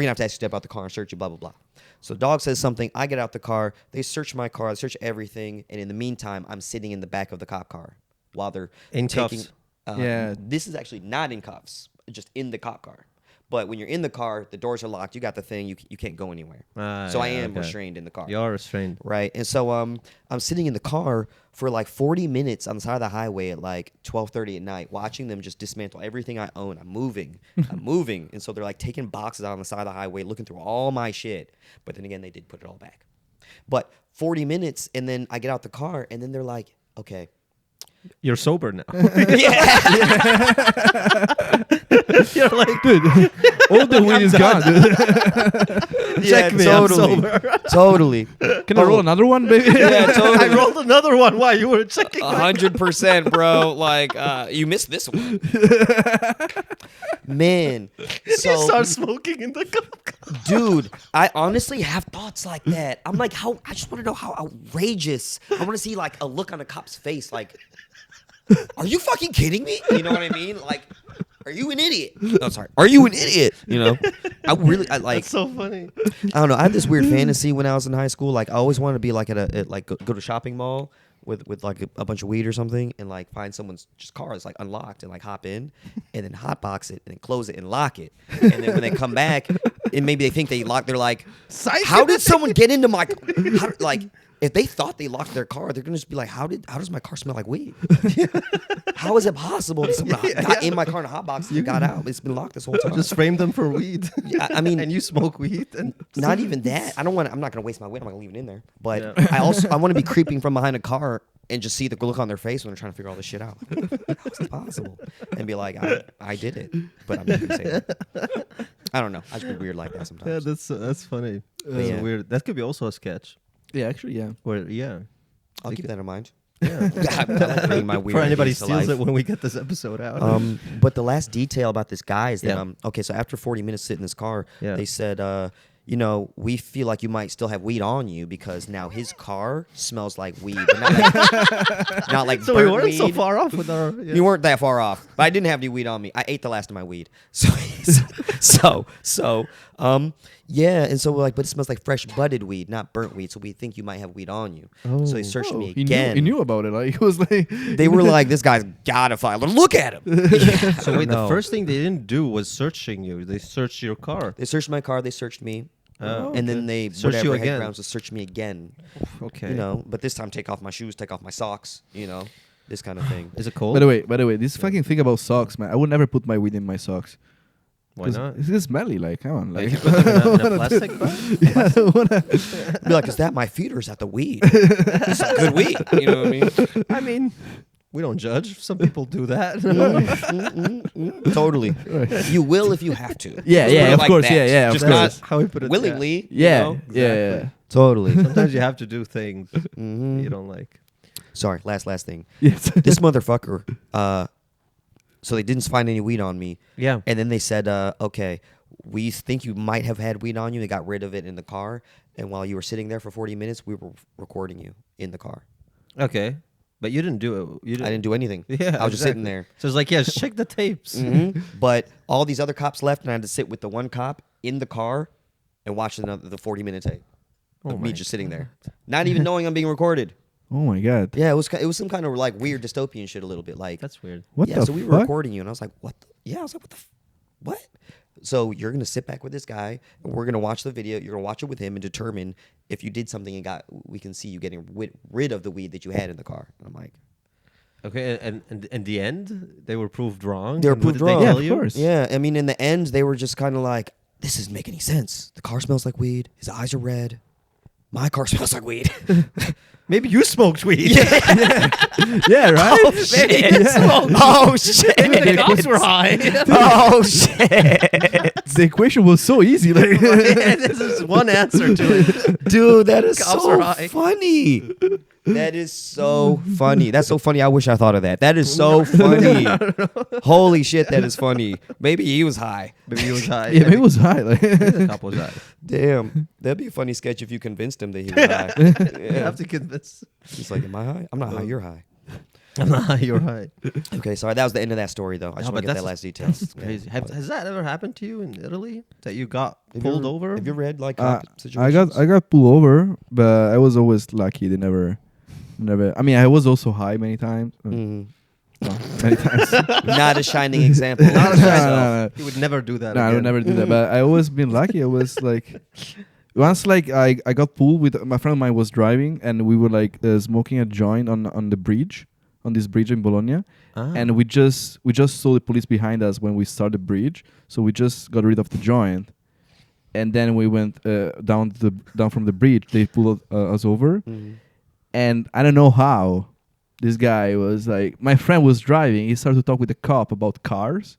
S3: to have to ask you to step out the car and search you, blah, blah, blah. So dog says something. I get out the car. They search my car. They search everything. And in the meantime, I'm sitting in the back of the cop car while they're
S1: In
S3: taking...
S1: cuffs.
S3: This is actually not in cuffs, just in the cop car. But when you're in the car, the doors are locked. You got the thing. You can't go anywhere. So I am restrained in the car.
S1: You are restrained.
S3: Right. And so I'm sitting in the car for like 40 minutes on the side of the highway at like 12:30 at night, watching them just dismantle everything I own. I'm moving. And so they're like taking boxes out on the side of the highway, looking through all my shit. But then again, they did put it all back. But 40 minutes, and then I get out the car, and then they're like, okay.
S1: You're sober now.
S2: You're like, dude, all the weed is gone, dude.
S1: Check me,
S3: totally.
S1: I'm sober.
S3: Totally.
S2: Can I roll another one, baby?
S3: Yeah, totally.
S1: I rolled another one while you were checking.
S3: 100%, bro. Like, you missed this one. Man. So,
S1: You start smoking in the car.
S3: dude, I honestly have thoughts like that. I'm like, I just want to know how outrageous. I want to see like a look on a cop's face, like, are you fucking kidding me? You know what I mean? Like, are you an idiot? No, sorry. Are you an idiot? I like.
S1: That's so funny.
S3: I don't know. I had this weird fantasy when I was in high school. Like, I always wanted to be like at go to a shopping mall with like a bunch of weed or something, and like find someone's just car that's like unlocked and like hop in, and then hotbox it and then close it and lock it, and then when they come back, and maybe they think they locked, they're like, how did someone get into my like? If they thought they locked their car, they're gonna just be like, how does my car smell like weed? How is it possible that someone got in my car in a hotbox and got out? It's been locked this whole time.
S1: Just frame them for weed.
S3: I mean,
S1: and you smoke weed. And
S3: not even that. I'm not gonna waste my weed. I'm gonna leave it in there. But I want to be creeping from behind a car and just see the look on their face when they're trying to figure all this shit out. How is it possible? And be like, I did it, but I'm not gonna say that. I don't know. I just be weird like that sometimes.
S1: Yeah, that's funny. That's weird. That could be also a sketch.
S2: Yeah, actually, yeah.
S1: Where
S3: I'll keep that in mind.
S1: Yeah.
S3: I like bringing my weird
S1: For anybody
S3: ideas to
S1: steals
S3: life.
S1: it when we get this episode out.
S3: But the last detail about this guy is that
S1: Yeah.
S3: okay, so after 40 minutes sitting in his car,
S1: Yeah.
S3: they said, we feel like you might still have weed on you because now his car smells like weed, but not like
S1: So we
S3: burnt
S1: weren't
S3: weed.
S1: so far off with our. Yeah.
S3: You weren't that far off, but I didn't have any weed on me. I ate the last of my weed, so and so we're like, but it smells like fresh budded weed, not burnt weed. So we think you might have weed on you. So they searched me again.
S2: He knew about it. Like, he was like,
S3: They were like, this guy's gotta file. Look at him.
S1: So wait, the first thing they didn't do was searching you. They searched your car.
S3: They searched my car. They searched me.
S1: Oh,
S3: and then they
S1: Search you
S3: whatever had
S1: again.
S3: grounds to search me again.
S1: Okay.
S3: But this time take off my shoes, take off my socks. This kind of thing.
S1: Is it cold?
S2: by the way, this fucking thing about socks, man. I would never put my weed in my socks.
S1: Why not?
S2: It's smelly. Like, come on. Like,
S1: You put them in a plastic bag?
S2: yeah, I don't wanna.
S3: Be like, is that my feet or is that the weed? It's a good weed. You know what I mean?
S1: I mean, we don't judge. Some people do that.
S3: Totally. You will if you have to.
S2: Yeah,
S3: Let's
S2: yeah,
S3: put it
S2: of
S3: like
S2: course,
S3: that.
S2: yeah, of
S3: Just
S2: course.
S3: not
S1: How we put it.
S3: willingly.
S2: Yeah,
S3: you know?
S2: yeah.
S3: Totally.
S1: Sometimes you have to do things you don't like.
S3: Sorry, last thing.
S2: Yes.
S3: This motherfucker, so they didn't find any weed on me.
S1: Yeah.
S3: And then they said, okay, we think you might have had weed on you. They got rid of it in the car. and while you were sitting there for 40 minutes, we were recording you in the car.
S1: Okay. But you didn't do it.
S3: I didn't do anything.
S1: Yeah,
S3: I was just sitting there.
S1: So it's like, yeah, just check the tapes.
S3: But all these other cops left, and I had to sit with the one cop in the car and watch the 40-minute tape of me just sitting there, not even knowing I'm being recorded.
S2: Oh my god.
S3: Yeah, it was some kind of like weird dystopian shit a little bit. Like
S1: That's weird.
S2: What
S3: yeah,
S2: the
S3: so we were
S2: fuck?
S3: recording you, and I was like, what? I was like, what? So you're gonna sit back with this guy, and we're gonna watch the video. You're gonna watch it with him and determine if you did something and we can see you getting rid of the weed that you had in the car. And I'm like,
S1: Okay, and in the end, they were proved wrong.
S3: they were
S1: And what
S3: proved
S1: did they
S3: wrong.
S1: tell
S2: Yeah,
S1: you?
S2: of course.
S3: yeah. I mean, in the end, they were just kind of like, this doesn't make any sense. The car smells like weed. His eyes are red. My car smells like weed.
S1: Maybe you smoked weed.
S2: Yeah, right?
S3: Oh shit! Oh shit!
S1: The cops were high.
S3: Oh shit!
S2: The equation was so easy. Like,
S1: This is one answer to it.
S3: Dude, that is
S1: Cops
S3: so
S1: are high.
S3: funny. That is so funny. That's so funny. I wish I thought of that. That is so funny. Holy shit, that is funny. Maybe he was high.
S1: Maybe he was high.
S2: yeah, maybe it was high. Like,
S1: The cop was high.
S3: Damn, that'd be a funny sketch if you convinced him that he was high.
S1: You have to convince.
S3: He's like, "Am I high? I'm not high. You're high."
S1: I'm not high. You're high.
S3: Okay, sorry. That was the end of that story, though. I just want to get that last detail.
S1: That's crazy. Has that ever happened to you in Italy? That you got
S3: Have you
S1: pulled
S3: ever-
S1: over?
S3: Have you ever had like
S2: I
S3: situations?
S2: got pulled over, but I was always lucky. They never. I mean, I was also high many times.
S3: Mhm.
S2: No, many times.
S3: Not a shining example.
S1: Not
S3: Not
S1: a You would never do that.
S2: No, I
S1: again.
S2: would never do that. But I always been lucky. I was like, once like I got pulled with my friend of mine was driving, and we were like smoking a joint on the bridge, on this bridge in Bologna,
S1: Ah.
S2: and we just saw the police behind us when we started the bridge, so we just got rid of the joint, and then we went down from the bridge. They pulled us over,
S3: Mhm.
S2: and I don't know how. This guy was like, my friend was driving. He started to talk with the cop about cars,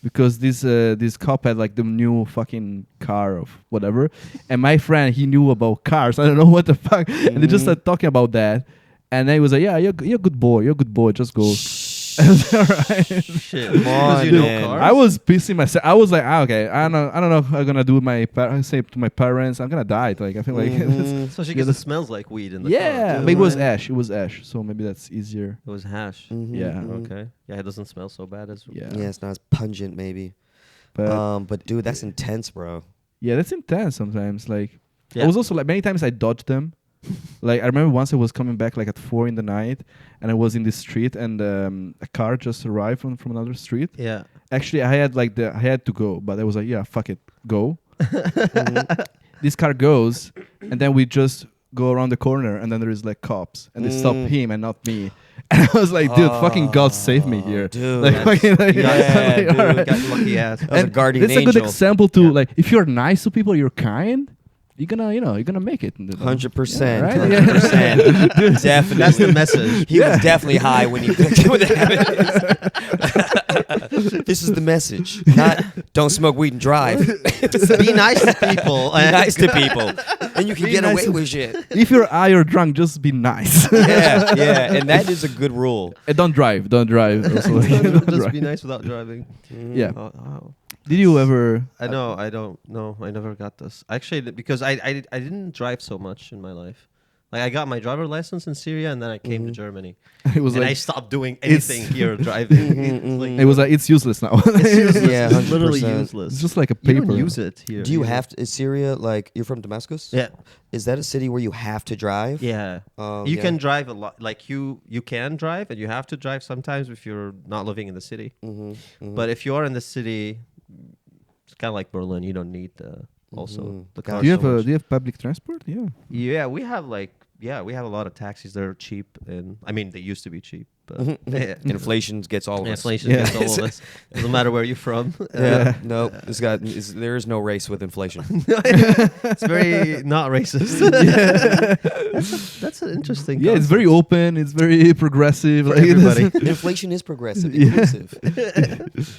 S2: because this cop had like the new fucking car of whatever, and my friend, he knew about cars. I don't know what the fuck, and they just started talking about that, and then he was like, "Yeah, you're a good boy, just go." I was like, "All right."
S1: Shit.
S3: Come
S1: Because
S3: on,
S1: you know
S3: man.
S1: cars?
S2: I was pissing myself. I was like, okay, I don't know what I'm gonna do with say to my parents, I'm gonna die. Like, I feel like,
S3: Mhm.
S1: Especially
S2: Yeah,
S1: because it smells like weed in the car.
S2: yeah,
S1: too,
S2: but it was
S1: right?
S2: ash. It was ash, so maybe that's easier.
S1: It was hash.
S3: Mhm,
S2: Yeah.
S3: mhm.
S1: Okay. Yeah, it doesn't smell so bad as
S2: Yeah,
S3: Yeah, it's not as pungent, maybe.
S2: but
S3: But dude, that's intense, bro.
S2: yeah, that's intense sometimes. Like,
S1: Yeah.
S2: I was also like many times I dodged them. Like, I remember once I was coming back like at 4 in the night, and I was in the street, and a car just arrived from another street.
S1: Yeah.
S2: Actually, I had to go, but I was like, yeah, fuck it, go. This car goes, and then we just go around the corner, and then there is like cops, and they stop him and not me. And I was like, dude, fucking God save me here,
S3: dude.
S2: Like, fucking, like,
S3: Yeah,
S2: like,
S3: dude,
S2: alright.
S1: Got lucky ass.
S3: That was a
S2: And
S3: guardian
S2: that's a good
S3: angel.
S2: example to
S1: Yeah.
S2: like, if you're nice to people, you're kind, you're gonna make it.
S3: 100%.
S2: Yeah, right?
S3: 100%. Definitely.
S1: That's the message.
S3: He was definitely high when he when that happened. This is the message. Not don't smoke weed and drive.
S1: Be nice to people.
S3: Be nice to people. And you can
S2: Be
S3: get
S2: nice
S3: away
S2: to-
S3: with shit.
S2: If you're high or drunk, just be nice.
S3: Yeah, yeah. And that is a good rule.
S2: And don't drive. Don't drive. Also, like, don't
S1: Just
S2: drive.
S1: be nice without driving.
S2: Yeah.
S1: Oh, oh.
S2: Did you ever?
S1: I know. I don't know. I never got this. Actually, because I didn't drive so much in my life. Like I got my driver license in Syria, and then I came to Germany,
S2: It was
S1: and I
S2: like
S1: stopped doing
S2: it's-
S1: anything here driving.
S2: it was like it's useless now.
S3: Yeah,
S1: It's literally
S3: 100%.
S1: useless.
S2: It's just like a
S1: You
S2: paper.
S1: don't use it here.
S3: Do you
S1: either.
S3: have to? Is Syria like you're from Damascus?
S1: Yeah.
S3: Is that a city where you have to drive?
S1: Yeah.
S3: Oh,
S1: You
S3: yeah.
S1: can drive a lot. Like you can drive, and you have to drive sometimes if you're not living in the city. But if you are in the city, it's kind of like Berlin. You don't need also the car.
S2: Do you
S1: so much.
S2: have public transport? Yeah.
S1: Yeah, we have we have a lot of taxis that are cheap, and I mean they used to be cheap, but yeah.
S3: Inflation gets all of us.
S1: Inflation
S2: Yeah.
S1: gets all of us. Doesn't matter where you're from.
S3: Yeah. No, there is no race with inflation.
S1: It's very not racist. That's an interesting.
S2: Yeah, it's very
S1: concept.
S2: open. It's very progressive.
S1: For
S2: Like, it
S1: everybody.
S2: doesn't-
S3: Inflation is progressive,
S2: Yeah.
S3: inclusive.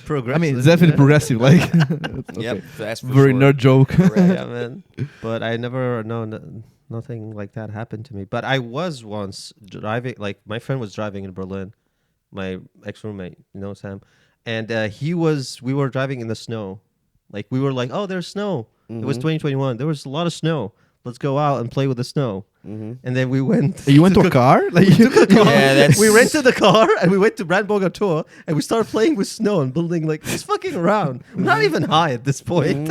S1: Progressive.
S2: I mean, it's definitely progressive. Like, okay.
S3: Yep, that's for
S2: Very
S3: sure.
S2: nerd joke.
S1: Yeah, man. But I never nothing like that happened to me. But I was once driving. Like my friend was driving in Berlin. My ex roommate, Sam, and we were driving in the snow. Like we were like, oh, there's snow. It was 2021. There was a lot of snow. let's go out and play with the snow.
S3: Mhm.
S1: And then we went.
S2: You went to a car? Like
S3: Yeah, that's
S1: We rented the car and we went to Brandboga tour and we started playing with snow and building like just fucking around. We're not even high at this point.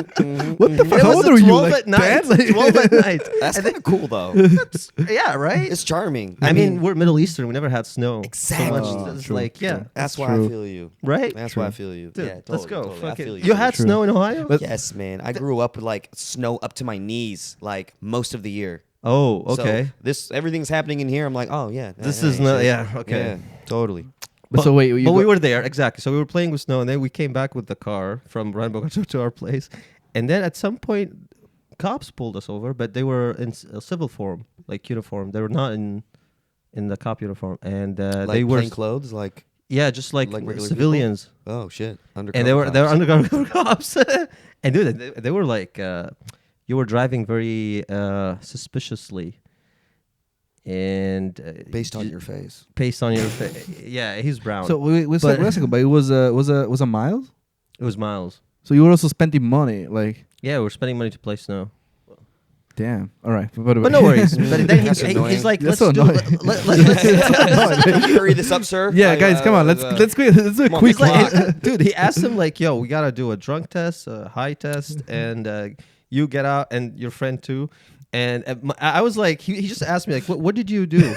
S2: What the fuck?
S1: It
S2: How
S1: was
S2: old are you?
S1: 12
S2: Like
S1: at night.
S2: 10? Like-
S1: 12 at night.
S3: That's
S1: And
S3: kind of cool though.
S1: That's- yeah, right.
S3: It's charming.
S1: I mean, we're Middle Eastern. We never had snow.
S3: Exactly.
S1: So much,
S2: Oh,
S1: it's
S2: true,
S1: like, yeah,
S2: true.
S3: that's why
S2: true.
S3: I feel you.
S1: right.
S3: That's why I feel you.
S1: Dude,
S3: yeah,
S1: let's
S3: totally,
S1: go.
S3: totally. I
S1: Fuck it.
S3: feel
S1: You had
S2: True.
S1: snow in Ohio?
S2: But-
S3: Yes, man. I grew up with like snow up to my knees, like most of the year.
S1: Oh,
S3: So
S1: okay.
S3: everything's happening in here. I'm like, oh yeah.
S1: This
S3: yeah,
S1: is not.
S3: shit.
S1: Yeah, okay.
S3: Yeah, totally.
S2: But so wait, you
S1: But we
S2: go-
S1: were there exactly. So we were playing with snow, and then we came back with the car from Randboga to our place, and then at some point, cops pulled us over, but they were in civil form, like uniform. They were not in the cop uniform, and
S3: Like
S1: they were
S3: plain clothes, like
S1: just like
S3: regular people?
S1: civilians,
S3: oh shit, undercover.
S1: and they were
S3: cops.
S1: undercover cops, and dude, they were like, you were driving very suspiciously. And
S3: based on your face.
S1: based on your yeah, he's brown.
S2: So wait a
S1: But-
S2: second, but it was a Miles.
S1: it was Miles.
S2: So you were also spending money, like
S1: Yeah, we're spending money to play snow.
S2: damn. All right, but
S1: But no worries. But then
S3: That's annoying.
S1: he's like,
S2: That's
S1: let's
S2: so
S1: do
S2: annoying.
S1: let's
S3: Can you hurry this up, sir?
S2: Yeah, guys, come on. Let's do a
S3: come on,
S2: quick
S3: let's
S2: one.
S3: rock.
S1: dude, he asked him like, yo, we gotta do a drunk test, a high test, and you get out and your friend too. And I was like, he just asked me like, what did you do?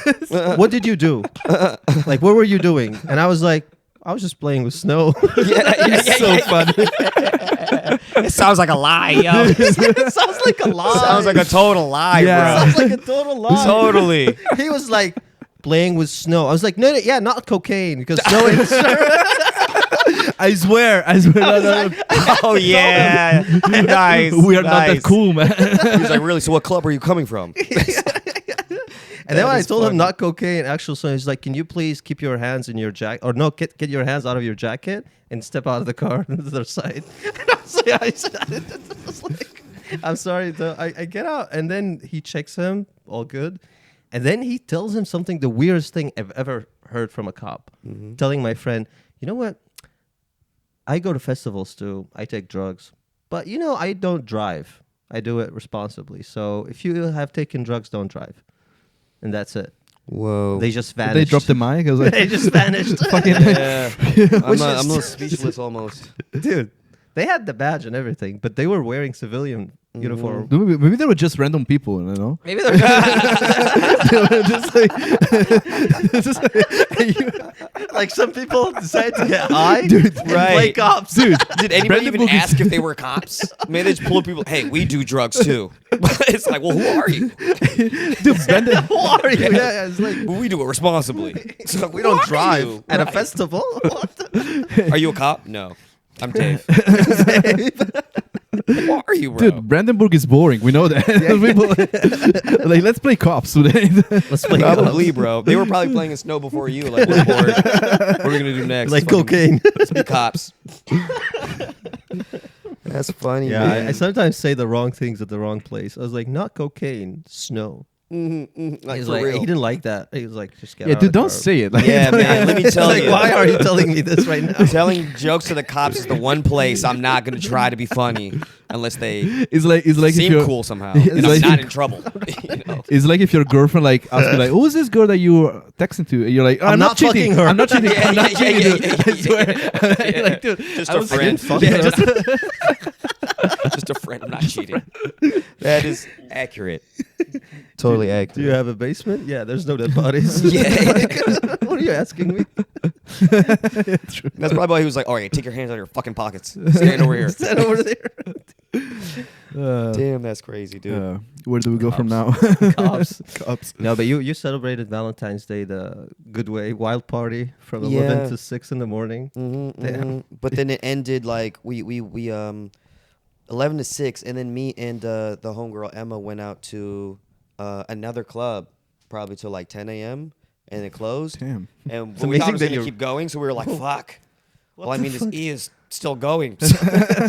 S1: What did you do? Like, what were you doing? And I was like, I was just playing with snow.
S3: So funny. It sounds like a lie, yo.
S1: It sounds like a lie.
S3: Sounds like a total lie,
S2: Yeah.
S1: Sounds like a total lie.
S3: Totally.
S1: He was like playing with snow. I was like, no, yeah, not cocaine because snow is.
S2: I swear. No.
S3: Oh yeah, nice.
S2: We are not that
S3: nice.
S2: cool, man.
S3: He was like, really? So what club are you coming from?
S1: And then when I
S3: is
S1: told him
S3: funny.
S1: not cocaine, actual snow, he's like, can you please keep your hands in your jacket? Or no, get your hands out of your jacket and step out of the car to the other side. And I was like, I'm sorry. I get out. And then he checks him, all good. And then he tells him something, the weirdest thing I've ever heard from a cop. Telling my friend, you know what? I go to festivals too. I take drugs. But, I don't drive. I do it responsibly. So if you have taken drugs, don't drive. And that's it.
S3: Whoa.
S1: They just vanished.
S2: They dropped the mic. I was like,
S1: They just vanished.
S3: yeah. I'm
S1: Which
S3: a
S1: is-
S3: little speechless almost.
S1: Dude, they had the badge and everything, but they were wearing civilian uniform.
S2: maybe they were just random people, you know?
S1: Maybe they're
S2: They were just like,
S1: like some people decide to get high
S2: Dude,
S1: and play
S3: right.
S1: cops.
S2: dude.
S3: Did anybody
S2: Brandon
S3: even
S2: Book is-
S3: ask if they were cops? Maybe they just pull up people. Hey, we do drugs too. It's like, well, who are you?
S2: Dude, Brandon,
S1: Who are you? Yeah, it's like
S3: Well, we do it responsibly. So
S1: we don't
S3: who are
S1: drive
S3: you?
S1: at a
S3: Right.
S1: festival.
S3: Are you a cop? No. I'm Dave. Who are you, bro?
S2: dude, Brandenburg is boring. We know that. People, like, let's play cops today.
S1: Let's play
S3: Probably,
S1: cops.
S3: bro. They were probably playing in snow before you. Like, we're bored. What are we gonna do next?
S1: Like
S3: Fucking-
S1: cocaine.
S3: Let's be cops. That's funny,
S1: Yeah,
S3: man.
S1: I sometimes say the wrong things at the wrong place. I was like, not cocaine, snow.
S3: Like,
S1: He's
S3: for
S1: like,
S3: real.
S1: he didn't like that. He was like, just get
S2: yeah,
S1: out
S2: dude,
S1: of the
S2: don't
S1: car.
S2: say it. Like,
S3: Yeah, man. Let me tell
S1: Like,
S3: you.
S1: why are you telling me this right now?
S3: Telling jokes to the cops is the one place I'm not gonna try to be funny unless they
S2: It's like if
S3: seem
S2: you're
S3: cool somehow.
S2: It's
S3: And I'm
S2: like-
S3: not in trouble. You know?
S2: It's like if your girlfriend like asks you like, "Who's this girl that you were texting to?" And you're like, oh,
S1: I'm not
S2: cheating.
S1: fucking her."
S2: I'm not cheating.
S3: Yeah,
S2: I'm not
S3: yeah,
S2: cheating.
S3: yeah,
S2: dude.
S3: yeah,
S2: I swear.
S3: yeah.
S2: Like, dude,
S3: Just
S2: I
S3: a
S2: was-
S3: friend.
S1: fuck
S3: Yeah,
S1: her.
S3: just a friend. I'm not cheating. That is accurate. Totally
S1: Do you
S3: accurate.
S1: have a basement? Yeah, there's no dead bodies.
S3: Yeah.
S1: What are you asking me?
S3: That's probably why he was like, "All right, take your hands out of your fucking pockets. Stand over here."
S1: Stand over there.
S3: Damn, that's crazy, dude.
S2: where do we go from now?
S1: Cops.
S2: Cops.
S1: No, but you celebrated Valentine's Day the good way, wild party from 11
S3: Yeah.
S1: to 6 in the morning.
S3: Damn. But then it ended like we 11 to 6, and then me and the homegirl Emma went out to another club probably till like 10 a.m. and it closed.
S2: Damn.
S3: And
S1: It's
S3: we thought
S1: amazing
S3: it was
S1: that
S3: gonna
S1: you're-
S3: keep going, so we were like, "Fuck." Well, I
S1: the
S3: mean, this
S1: fuck?
S3: E is still going.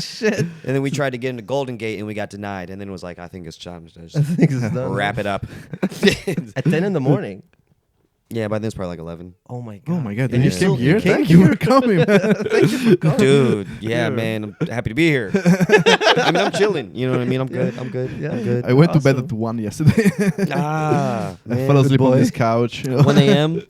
S1: Shit.
S3: And then we tried to get into Golden Gate, and we got denied. And then it was like, I think it's time to
S1: I
S3: just
S1: think it's done.
S3: wrap it up.
S1: At 10 in the morning.
S3: Yeah, by then it's probably like 11.
S1: Oh my god.
S2: Oh my god!
S1: And
S2: Then you
S1: you
S2: came
S1: still-
S2: here.
S1: you came
S2: Thank you for coming, man.
S1: Thank you for coming.
S3: Dude, yeah,
S1: Dude.
S3: man, I'm happy to be here. I mean, I'm chilling. You know what I mean? I'm good. I'm good.
S1: Yeah.
S3: I'm good.
S2: I went to bed
S1: Awesome.
S2: at 1 yesterday.
S3: Ah,
S2: I
S3: man.
S2: fell
S1: good
S2: asleep on
S1: boy.
S2: this couch. You know?
S3: 1 a.m.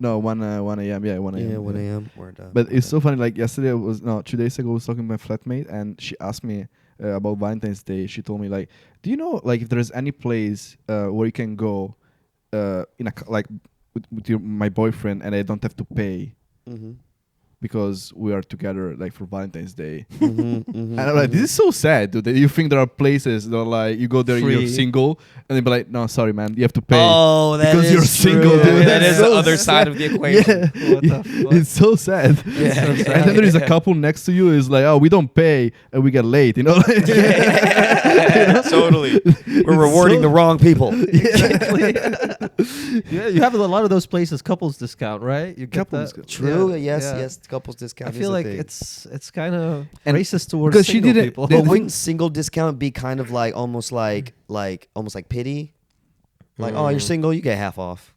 S2: No, 1 a.m. Yeah, 1 a.m.
S3: Yeah, 1 a.m. Word up.
S2: But it's so funny. Like yesterday, 2 days ago, I was talking to my flatmate, and she asked me about Valentine's Day. She told me like, do you know like if there's any place where you can go in a like with my boyfriend and I don't have to pay
S3: Mm-hmm.
S2: because we are together like for Valentine's Day.
S3: Mm-hmm,
S2: And I'm like, this is so sad, dude. That you think there are places that are like you go there, you're
S1: Free.
S2: single, and they be like, no, sorry, man, you have to pay.
S3: Oh, that
S2: Because
S3: is
S2: you're single,
S3: true.
S2: dude.
S3: That is
S2: So
S3: the other
S2: sad.
S3: side of the equation.
S2: Yeah.
S1: What the fuck?
S2: It's so sad.
S3: Yeah.
S2: And then there is a couple next to you is like, oh, we don't pay and we get late, you know?
S3: Totally. We're rewarding
S2: so-
S3: the wrong people.
S1: Yeah, you have a lot of those places couples discount, right? You get
S2: Couples
S1: that?
S2: discount.
S3: True.
S1: Yeah,
S3: Yes.
S1: yeah.
S3: Yes. Couples discount.
S1: I
S3: is
S1: feel
S3: a
S1: like
S3: thing.
S1: it's kind of
S2: And
S1: racist towards
S2: because she
S1: single
S2: didn't-
S1: people.
S2: they-
S3: But wouldn't single discount be kind of like almost like pity? Like, oh, you're single, you get half off.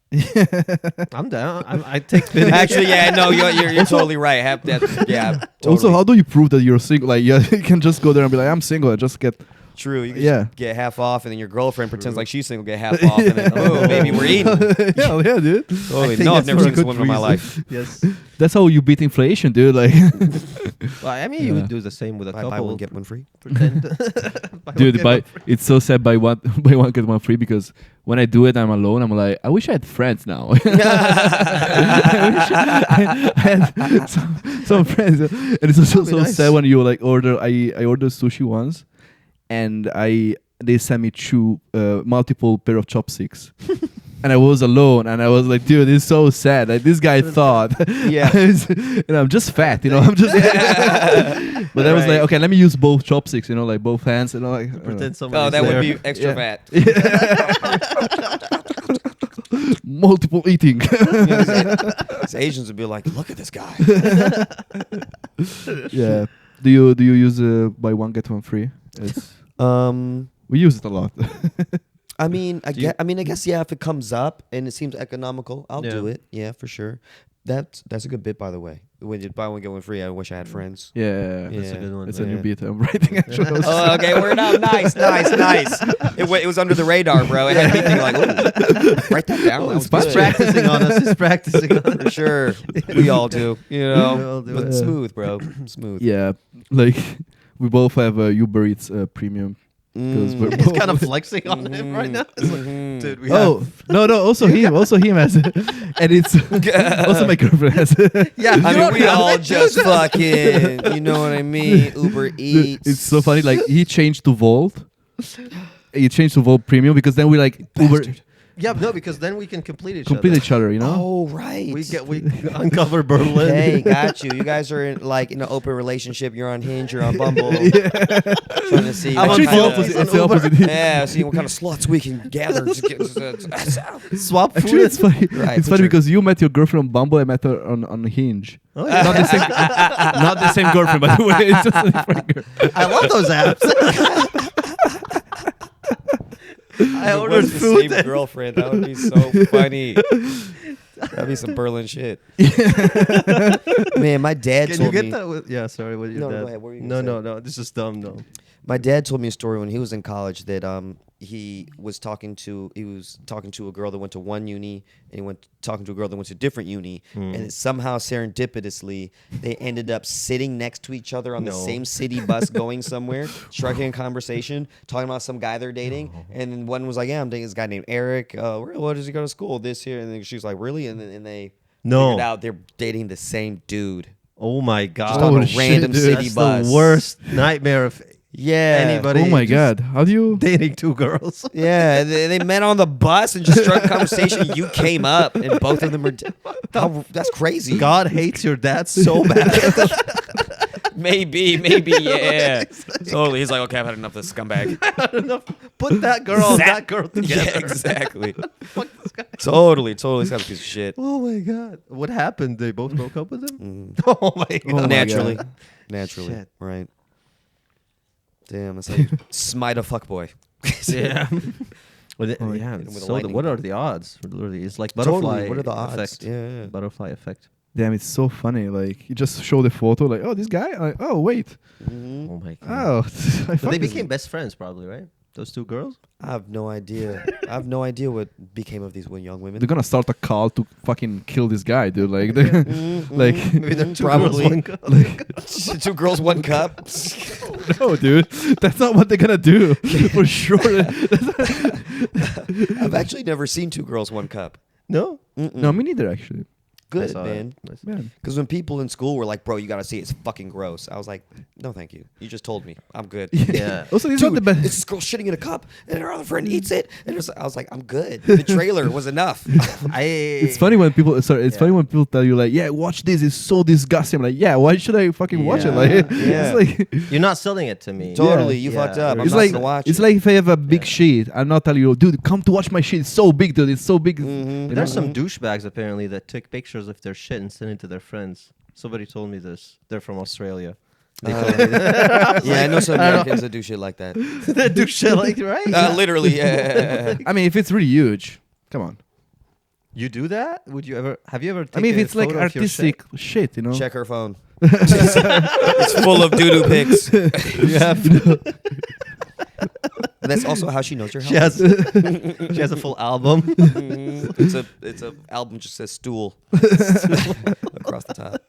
S1: I'm down. I take pity.
S3: Actually, yeah, no, you're totally right. Half that, yeah. Totally.
S2: Also, how do you prove that you're single? Like, yeah, you can just go there and be like, I'm single. I just get.
S3: True. You can
S2: Yeah.
S3: just get half off, and then your girlfriend pretends like she's single, get half off, and then oh, baby, we're eating.
S2: Hell yeah, dude.
S3: Totally.
S1: think
S3: No, I've
S1: that's
S3: never
S1: for
S3: seen
S1: a
S3: this
S1: good
S3: woman in my
S1: reason.
S3: life.
S1: Yes.
S2: That's how you beat inflation, dude. Like,
S1: Well, I mean, you
S2: Yeah.
S1: would do the same with a
S3: Buy
S1: couple.
S3: one, get one free.
S1: Pretend.
S2: dude, it's so sad buy one get one free because when I do it, I'm alone. I'm like, I wish I had friends now. I had some friends, and it's also
S1: That'd be
S2: so
S1: nice.
S2: sad when you like order. I ordered sushi once, and they sent me multiple pair of chopsticks. And I was alone, and I was like, "Dude, this is so sad." Like this guy thought,
S3: Yeah.
S2: I'm just fat, I'm just. But I was like,
S3: Right.
S2: okay, let me use both chopsticks, like both hands, like. I don't know.
S1: Pretend somebody's
S3: Oh, that
S1: there.
S3: would be extra
S2: Yeah.
S3: fat.
S2: Multiple eating.
S3: These Asians would be like, look at this guy.
S2: Yeah. Do you use buy one get one free? It's we use it a lot.
S3: I mean, I
S1: Do you-
S3: guess yeah. If it comes up and it seems economical, I'll
S1: Yeah.
S3: do it. Yeah, for sure. That's a good bit, by the way. When you buy one get one free, I wish I had friends.
S2: Yeah.
S1: That's a
S3: Yeah.
S1: good one.
S2: It's a
S3: Yeah.
S2: new bit I'm writing actually.
S3: Oh, okay, word up. Nice. It was under the radar, bro. It had me thinking like, ooh, write that down. That was
S1: He's
S3: good.
S1: practicing on us. He's practicing on us.
S3: For sure. We all do.
S1: We all do
S3: But
S1: it.
S3: smooth, bro. Smooth.
S2: Yeah. Like we both have a Uber Eats premium.
S3: Mm.
S2: we're
S1: He's
S2: both-
S1: kind of flexing on him right now. It's like,
S3: Mhm.
S1: dude, we
S2: Oh no! Also him has it, and it's also my girlfriend has it.
S1: Yeah,
S3: I
S1: you
S3: mean,
S1: don't
S3: we
S1: have
S3: all
S1: it,
S3: just
S1: dude.
S3: fucking, you know what I mean? Uber Eats.
S2: It's so funny. Like he changed to Volt. He changed to Volt Premium because then we like Uber
S3: Bastard.
S1: Yeah, no, because then we can complete each
S2: complete
S1: other.
S2: each other.
S3: Oh, right.
S1: We uncover Berlin.
S3: Hey, got you. You guys are in an open relationship. You're on Hinge. You're on Bumble. Trying to see.
S1: I'm
S3: what
S1: on
S2: Actually, it's the
S3: kind of-
S2: opposite.
S1: on
S2: It's the
S1: Uber.
S2: opposite.
S3: Yeah, seeing what kind of sluts we can gather. To get,
S1: Swap food.
S2: Actually, it's funny.
S3: Right,
S2: It's
S3: for
S2: funny
S3: sure.
S2: because you met your girlfriend on Bumble. I met her on Hinge.
S1: Oh, yeah.
S2: Not the same. Not the same girlfriend, by the way. It's just a different girl.
S1: I love those apps. I
S3: It
S1: ordered
S3: was the
S1: food.
S3: same girlfriend. That would be so funny. That'd be some Berlin shit. Man, my dad
S1: Can
S3: told
S1: you get
S3: me.
S1: that? Yeah, sorry. What your
S3: No,
S1: dad?
S3: go ahead. What were you
S1: No,
S3: gonna
S1: no, no. This is dumb. No.
S3: My dad told me a story when he was in college that he was talking to a girl that went to one uni and he went talking to a girl that went to a different uni and somehow serendipitously they ended up sitting next to each other on the
S1: No.
S3: same city bus going somewhere, striking a conversation, talking about some guy they're dating, and then one was like, "Yeah, I'm dating this guy named Eric. Where does he go to school? This year?" And then she's like, "Really?" And then they
S1: No.
S3: figured out they're dating the same dude.
S1: Oh my
S3: Just
S1: god.
S3: on
S2: Holy
S3: a
S2: shit,
S3: random
S2: dude.
S3: city
S1: That's
S3: bus.
S1: the worst nightmare of
S3: Yeah.
S1: anybody.
S2: Oh my
S1: just
S2: god! How do you?
S1: Dating two girls.
S3: Yeah, they met on the bus and just struck a conversation. You came up, and both of them were. That's crazy.
S1: God hates your dad so bad.
S3: Maybe, yeah. Totally. He's like, okay, I've had enough of this scumbag.
S1: Put that girl and that girl together.
S3: Yeah, exactly.
S1: Fuck this guy.
S3: Totally. He's got a piece of shit.
S1: Oh my god. What happened? They both broke up with him?
S3: Mm.
S1: Oh my god.
S2: my
S3: Naturally.
S2: God.
S3: Naturally.
S1: Shit.
S3: Right. Damn, that's how you smite a fuckboy.
S1: Yeah. Yeah.
S3: with a
S1: So
S3: lightning
S1: what are
S3: bolt.
S1: the odds? Literally, it's like butterfly
S3: Totally. What are the odds?
S1: effect.
S3: Yeah.
S1: Butterfly effect.
S2: Damn, it's so funny. Like you just show the photo, like, oh, this guy. Like, oh, wait.
S3: Mhm.
S1: Oh my god.
S2: Oh,
S1: But they became best friends, probably, right? Those two girls.
S3: I have no idea. I have no idea what became of these young women.
S2: They're gonna start a cult to fucking kill this guy, dude. Like, they're like,
S1: Maybe they're two
S3: Probably.
S1: girls, one girl.
S3: Two girls, one cup.
S2: no, dude, that's not what they're gonna do for sure.
S3: I've actually never seen two girls, one cup.
S1: No.
S2: No, me neither, actually.
S1: I
S3: Good,
S1: saw
S3: man.
S1: that. Nice.
S2: Man.
S3: Because when people in school were like, "Bro, you gotta see it. It's fucking gross," I was like, "No, thank you. You just told me. I'm good."
S1: Yeah.
S2: Also, it's
S3: Dude,
S2: not the best.
S3: it's this girl shitting in a cup, and her other friend eats it, and I was like, "I'm good." The trailer was enough.
S2: It's funny when people. Sorry, it's funny when people tell you like, "Yeah, watch this. It's so disgusting." I'm like, yeah, why should I fucking watch it?
S1: Yeah.
S2: Like,
S3: Yeah.
S2: it's like.
S1: You're not selling it to me.
S3: Totally,
S2: Yeah.
S3: you
S1: Yeah.
S3: fucked up. I'm
S2: It's
S3: not
S2: like
S3: gonna watch
S2: it's
S3: it.
S2: like if I have a big
S1: Yeah.
S2: sheet, I'm not telling you, dude, come to watch my shit. It's so big, dude. It's so big.
S3: Mhm.
S1: But there's some douchebags apparently that took pictures of their shit and sent it to their friends. Somebody told me this. They're from Australia. They told me that.
S3: Yeah, I know some Americans that do shit like that.
S1: They do shit like right.
S3: Literally, yeah.
S2: I mean, if it's really huge, come on.
S1: You do that? Would you ever? Have you ever?
S2: I mean, if
S1: taken a
S2: it's like
S1: photo of your shit?
S2: artistic shit, you know.
S3: Check her phone. It's full of doo-doo pics.
S1: You have.
S3: And that's also how she knows your
S1: She
S3: health.
S1: has. She has a full album.
S3: It's a album just says stool across the top.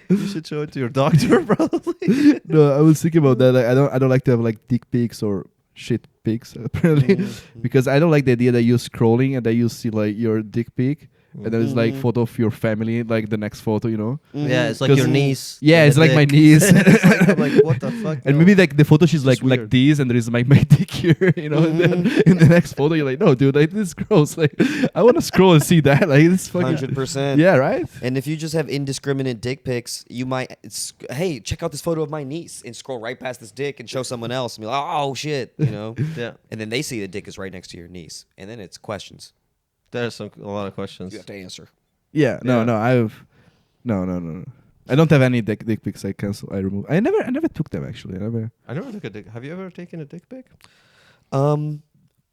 S1: You should show it to your doctor, probably.
S2: No, I was thinking about that. Like, I don't like to have like dick pics or shit pics apparently, because I don't like the idea that you're scrolling and that you see like your dick pic. And then it's like photo of your family, like the next photo, you know.
S1: Yeah, it's like
S2: 'Cause-
S1: your niece.
S2: Yeah,
S1: and
S2: it's
S1: the
S2: like my
S1: dick.
S2: niece.
S1: It's like, I'm like, what the fuck?
S2: And
S1: no.
S2: maybe like the photo she's
S1: It's
S2: like
S1: weird.
S2: this, and there is my dick here, you know. And then in the next photo, you're like, no, dude, like this is gross. Like, I want to scroll and see that. Like, this fucking
S3: 100%.
S2: yeah, right.
S3: And if you just have indiscriminate dick pics, you might, hey, check out this photo of my niece, and scroll right past this dick and show someone else and be like, oh shit, you know.
S1: Yeah,
S3: And then they see the dick is right next to your niece, and then it's questions
S1: there's a lot of questions.
S3: you have to answer.
S2: Yeah, no,
S1: Yeah.
S2: no, no. I don't have any dick pics. I cancel. I remove. I never took them actually. I never.
S1: I never took a dick. Have you ever taken a dick pic?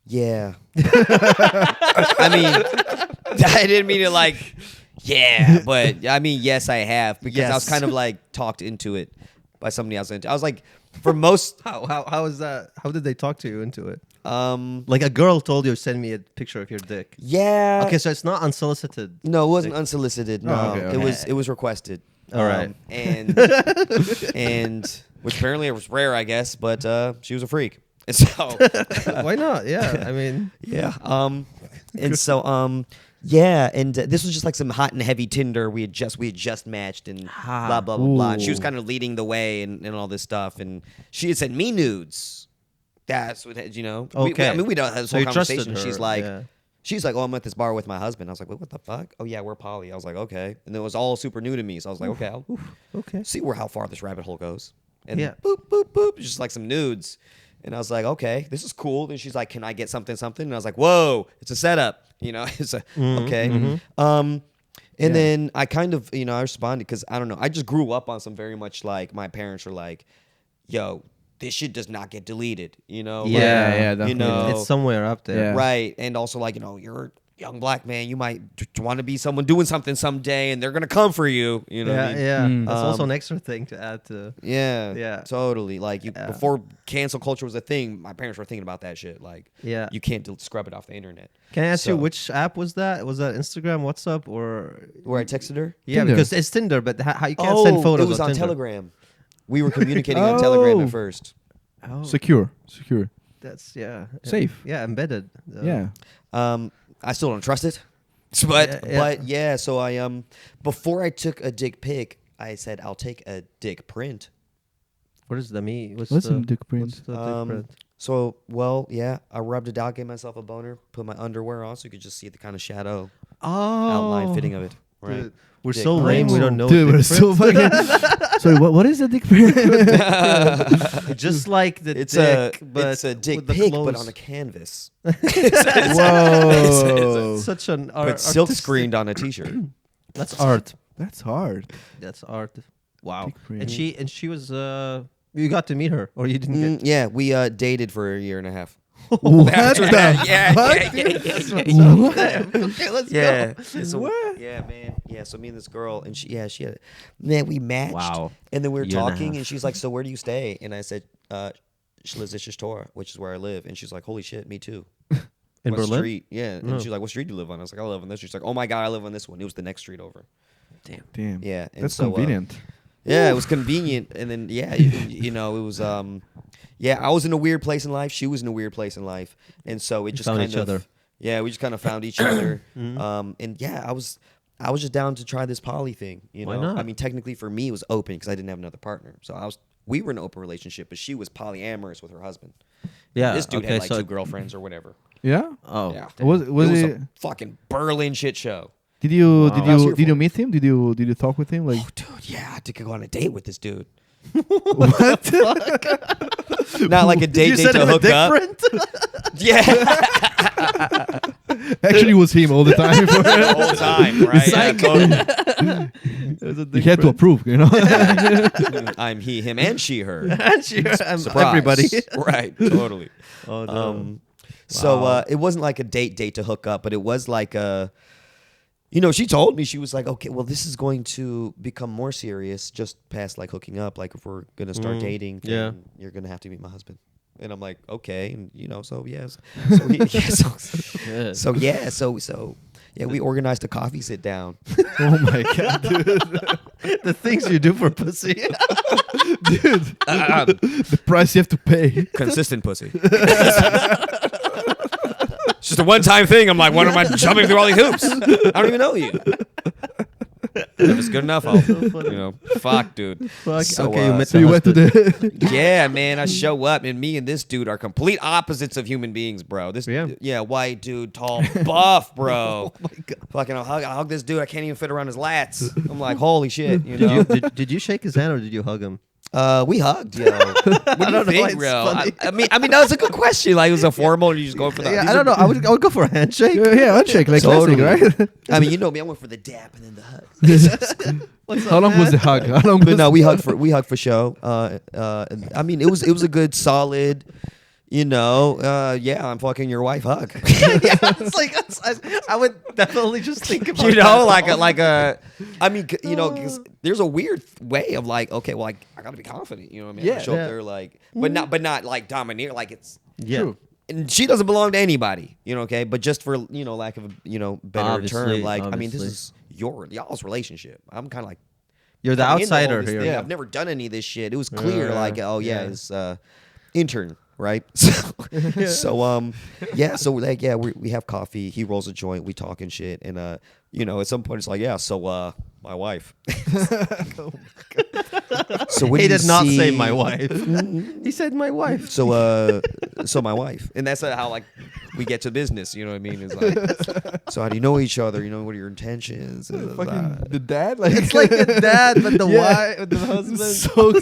S3: Yeah. I mean, I didn't mean it like, yeah, but I mean, yes, I have, because I was
S1: Yes.
S3: kind of like talked into it by somebody else. I was like, for most,
S1: How is that? How did they talk to you into it?
S3: um,
S1: Like a girl told you, send me a picture of your dick.
S3: yeah.
S1: Okay, so it's not unsolicited.
S3: No, it wasn't unsolicited. No,
S2: Oh, okay,
S3: it was requested.
S1: All right.
S3: And which apparently it was rare, I guess, but she was a freak. And so
S1: Why not? Yeah, I mean,
S3: yeah. And so yeah, and this was just like some hot and heavy Tinder. We had just matched and blah blah blah blah. And she was
S2: Ooh.
S3: kind of leading the way and all this stuff. And she had sent me nudes. That's what, you know.
S1: Okay.
S3: I mean, we don't have this
S1: so
S3: whole
S1: you trusted
S3: conversation.
S1: her.
S3: She's like.
S1: yeah.
S3: She's like, oh, I'm at this bar with my husband. I was like, wait, what the fuck? Oh, yeah, we're poly. I was like, okay. And it was all super new to me. So I was like, okay, I'll
S1: Okay.
S3: see how far this rabbit hole goes. And
S1: Yeah.
S3: boop, boop, boop. Just like some nudes. And I was like, okay, this is cool. And she's like, can I get something? And I was like, whoa, it's a setup. You know, it's a, okay. And then I kind of, you know, I responded because I don't know. I just grew up on some very much like my parents were like, yo, this shit does not get deleted, you know? Like,
S2: Yeah, yeah,
S3: you
S2: definitely.
S3: know,
S1: It's somewhere up there.
S2: Yeah.
S3: right. And also, like, you know, you're a young black man. You might want to be someone doing something someday, and they're going to come for you. You know what I
S1: Yeah,
S3: mean?
S1: yeah. That's also
S3: Um,
S1: an extra thing to add to.
S3: Yeah.
S1: Yeah.
S3: Totally. Like,
S1: Yeah.
S3: before cancel culture was a thing, my parents were thinking about that shit. Like,
S1: Yeah.
S3: you can't scrub it off the internet.
S1: Can I ask you
S3: So-
S1: which app was that? Was that Instagram, WhatsApp, or
S3: Where I texted her?
S1: yeah?
S2: Tinder.
S1: Because it's Tinder, but how you can't send photos.
S3: it was on
S1: Tinder.
S3: Telegram. We were communicating on Telegram
S2: Oh.
S3: at first.
S1: Oh,
S2: Secure.
S1: that's yeah.
S2: Safe.
S1: Yeah, embedded.
S2: Yeah.
S3: I still don't trust it. But
S1: Yeah.
S3: yeah, so I before I took a dick pic, I said I'll take a dick print.
S1: What does that mean?
S2: What's
S1: the,
S2: a dick print?
S1: What's the dick
S3: Um,
S1: print?
S3: So, well, yeah, I rubbed it out, gave myself a boner, put my underwear on so you could just see the kind of shadow outline fitting of it. Right.
S1: Dude, we're
S3: Dick
S1: so
S3: print.
S1: lame. We don't know.
S2: Dude,
S1: dick
S2: we're so
S1: print.
S2: fucking. Sorry, what is a dick print?
S1: Just like the
S3: It's
S1: dick,
S3: a
S1: but
S3: it's a dick
S1: with the
S3: pic, but
S1: clothes.
S3: on a canvas.
S2: Whoa.
S1: Such an
S3: But silk
S1: artistic-
S3: screened on a t-shirt.
S1: That's art.
S2: That's hard.
S1: That's art. Wow.
S2: Dick print.
S1: And she was you got to meet her or you didn't get.
S3: Yeah, we dated for a year and a half.
S2: What
S3: After
S2: the
S3: that, yeah,
S2: fuck?
S1: Okay, let's
S3: yeah.
S1: go.
S3: And so,
S2: What?
S3: yeah, man. Yeah, so me and this girl, and she had, man, we matched.
S1: Wow.
S3: And then we were
S1: Year and a
S3: talking,
S1: half.
S3: and she's like, so where do you stay? And I said, Schlesische Tor, which is where I live. And she's like, holy shit, me too.
S1: In
S3: What
S1: Berlin?
S3: street? Yeah. And
S1: Oh.
S3: she's like, what street do you live on? I was like, I live on this. She's like, oh my God, I live on this one. It was the next street over.
S2: Damn.
S3: Yeah. And
S2: That's
S3: so,
S2: convenient.
S3: yeah, it was convenient. And then, yeah, you know, it was, yeah, I was in a weird place in life. She was in a weird place in life. And so it just
S1: found
S3: kind
S1: each
S3: of,
S1: other.
S3: yeah, we just kind of found each other.
S1: Mm-hmm.
S3: And yeah, I was just down to try this poly thing. You know,
S1: Why not?
S3: I mean, technically for me, it was open because I didn't have another partner. So we were in an open relationship, but she was polyamorous with her husband.
S1: Yeah.
S3: This dude
S1: okay,
S3: had like
S1: so,
S3: 2 girlfriends or whatever.
S2: Yeah.
S1: Oh.
S3: Yeah.
S1: damn.
S2: Was
S3: It was
S2: it?
S3: a fucking Berlin shit show.
S2: Did you
S1: Wow.
S2: did
S3: I was
S2: you
S3: here
S2: did
S3: for
S2: you
S3: it.
S2: meet him? Did you talk with him? Like
S3: Oh, dude, yeah, I had to go on a date with this dude.
S2: what?
S3: Not like a
S1: Did
S3: date
S1: you
S3: date
S1: send
S3: to
S1: him a
S3: hook
S1: dick
S3: up.
S1: print?
S3: Yeah,
S2: Actually, it was him all the time.
S3: the whole time, right? Yeah,
S1: It was a
S2: You
S1: dick
S2: had to
S1: print.
S2: approve, you know.
S3: totally. I'm he, him, and she, her.
S1: And she,
S3: Surprise.
S1: everybody.
S3: Right, totally.
S1: Oh no.
S3: So
S1: Wow.
S3: it wasn't like a date to hook up, but it was like a, you know, she told me, she was like, okay, well, this is going to become more serious just past like hooking up. Like if we're going to start dating, then
S1: yeah.
S3: you're going to have to meet my husband. And I'm like, okay. And you know, so yes. So,
S1: Yeah.
S3: so yeah, so yeah, we organized a coffee sit down.
S2: Oh my god, dude!
S1: The things you do for pussy.
S2: The price you have to pay.
S3: Consistent pussy. It's just a one-time thing. I'm like, what am I jumping through all these hoops? I don't even know you. If it's good enough, I'll, you know, fuck, dude.
S1: Fuck.
S3: So,
S1: okay, you met
S2: So
S1: the
S2: you went to
S1: husband.
S2: the.
S3: Yeah, man, I show up, and me and this dude are complete opposites of human beings, bro. This,
S1: Yeah.
S3: white dude, tall, buff, bro.
S1: Oh my god.
S3: Fucking, I hug this dude. I can't even fit around his lats. I'm like, holy shit, you
S1: Did
S3: know.
S1: you, did you shake his hand or did you hug him?
S3: We hugged, yo. What do you
S1: don't know,
S3: think,
S1: it's
S3: bro?
S1: funny.
S3: I mean, that was a good question. Like, it was a formal, and you just go for that.
S1: Yeah,
S3: These
S1: I don't
S3: are-
S1: know. I would go for a handshake.
S2: Yeah, handshake like
S3: Totally.
S2: classic, right?
S3: I mean, you know me. I went for the dap and then the hug.
S1: What's
S2: How
S1: up,
S2: long was
S1: man?
S2: the hug? How long
S3: But
S2: was?
S3: no, we hugged for show. I mean, it was a good, solid. You know, yeah, I'm fucking your wife. Hug.
S1: Yeah, it's like I would definitely just think about
S3: You know,
S1: that.
S3: like a. I mean, you know, 'cause there's a weird way of like, okay, well, I gotta be confident. You know what I mean? I
S2: Yeah.
S3: show
S1: Yeah.
S3: up there like, but not like domineer. Like it's.
S1: Yeah.
S2: True.
S3: And she doesn't belong to anybody, you know, okay? But just for, you know, lack of a, you know, better
S1: Obviously,
S3: term, like, I mean, this
S1: obviously.
S3: is y'all's relationship. I'm kind of like,
S1: You're the
S3: coming into all
S1: outsider
S3: this
S1: here.
S3: thing. I've never done any of this shit. It was clear,
S1: Yeah,
S3: like, oh yeah,
S1: yeah.
S3: it's intern, right? So yeah, so like, yeah, we have coffee. He rolls a joint. We talk and shit, and you know, at some point it's like, yeah, so my wife. So when
S1: He
S3: do you
S1: did not say
S3: see-
S1: my wife. He said my wife.
S3: So so my wife, and that's how like we get to business. You know what I mean? Is like, so how do you know each other? You know, what are your intentions?
S2: Fucking the dad, like
S1: It's like the dad, but the
S2: Yeah.
S1: wife, the husband.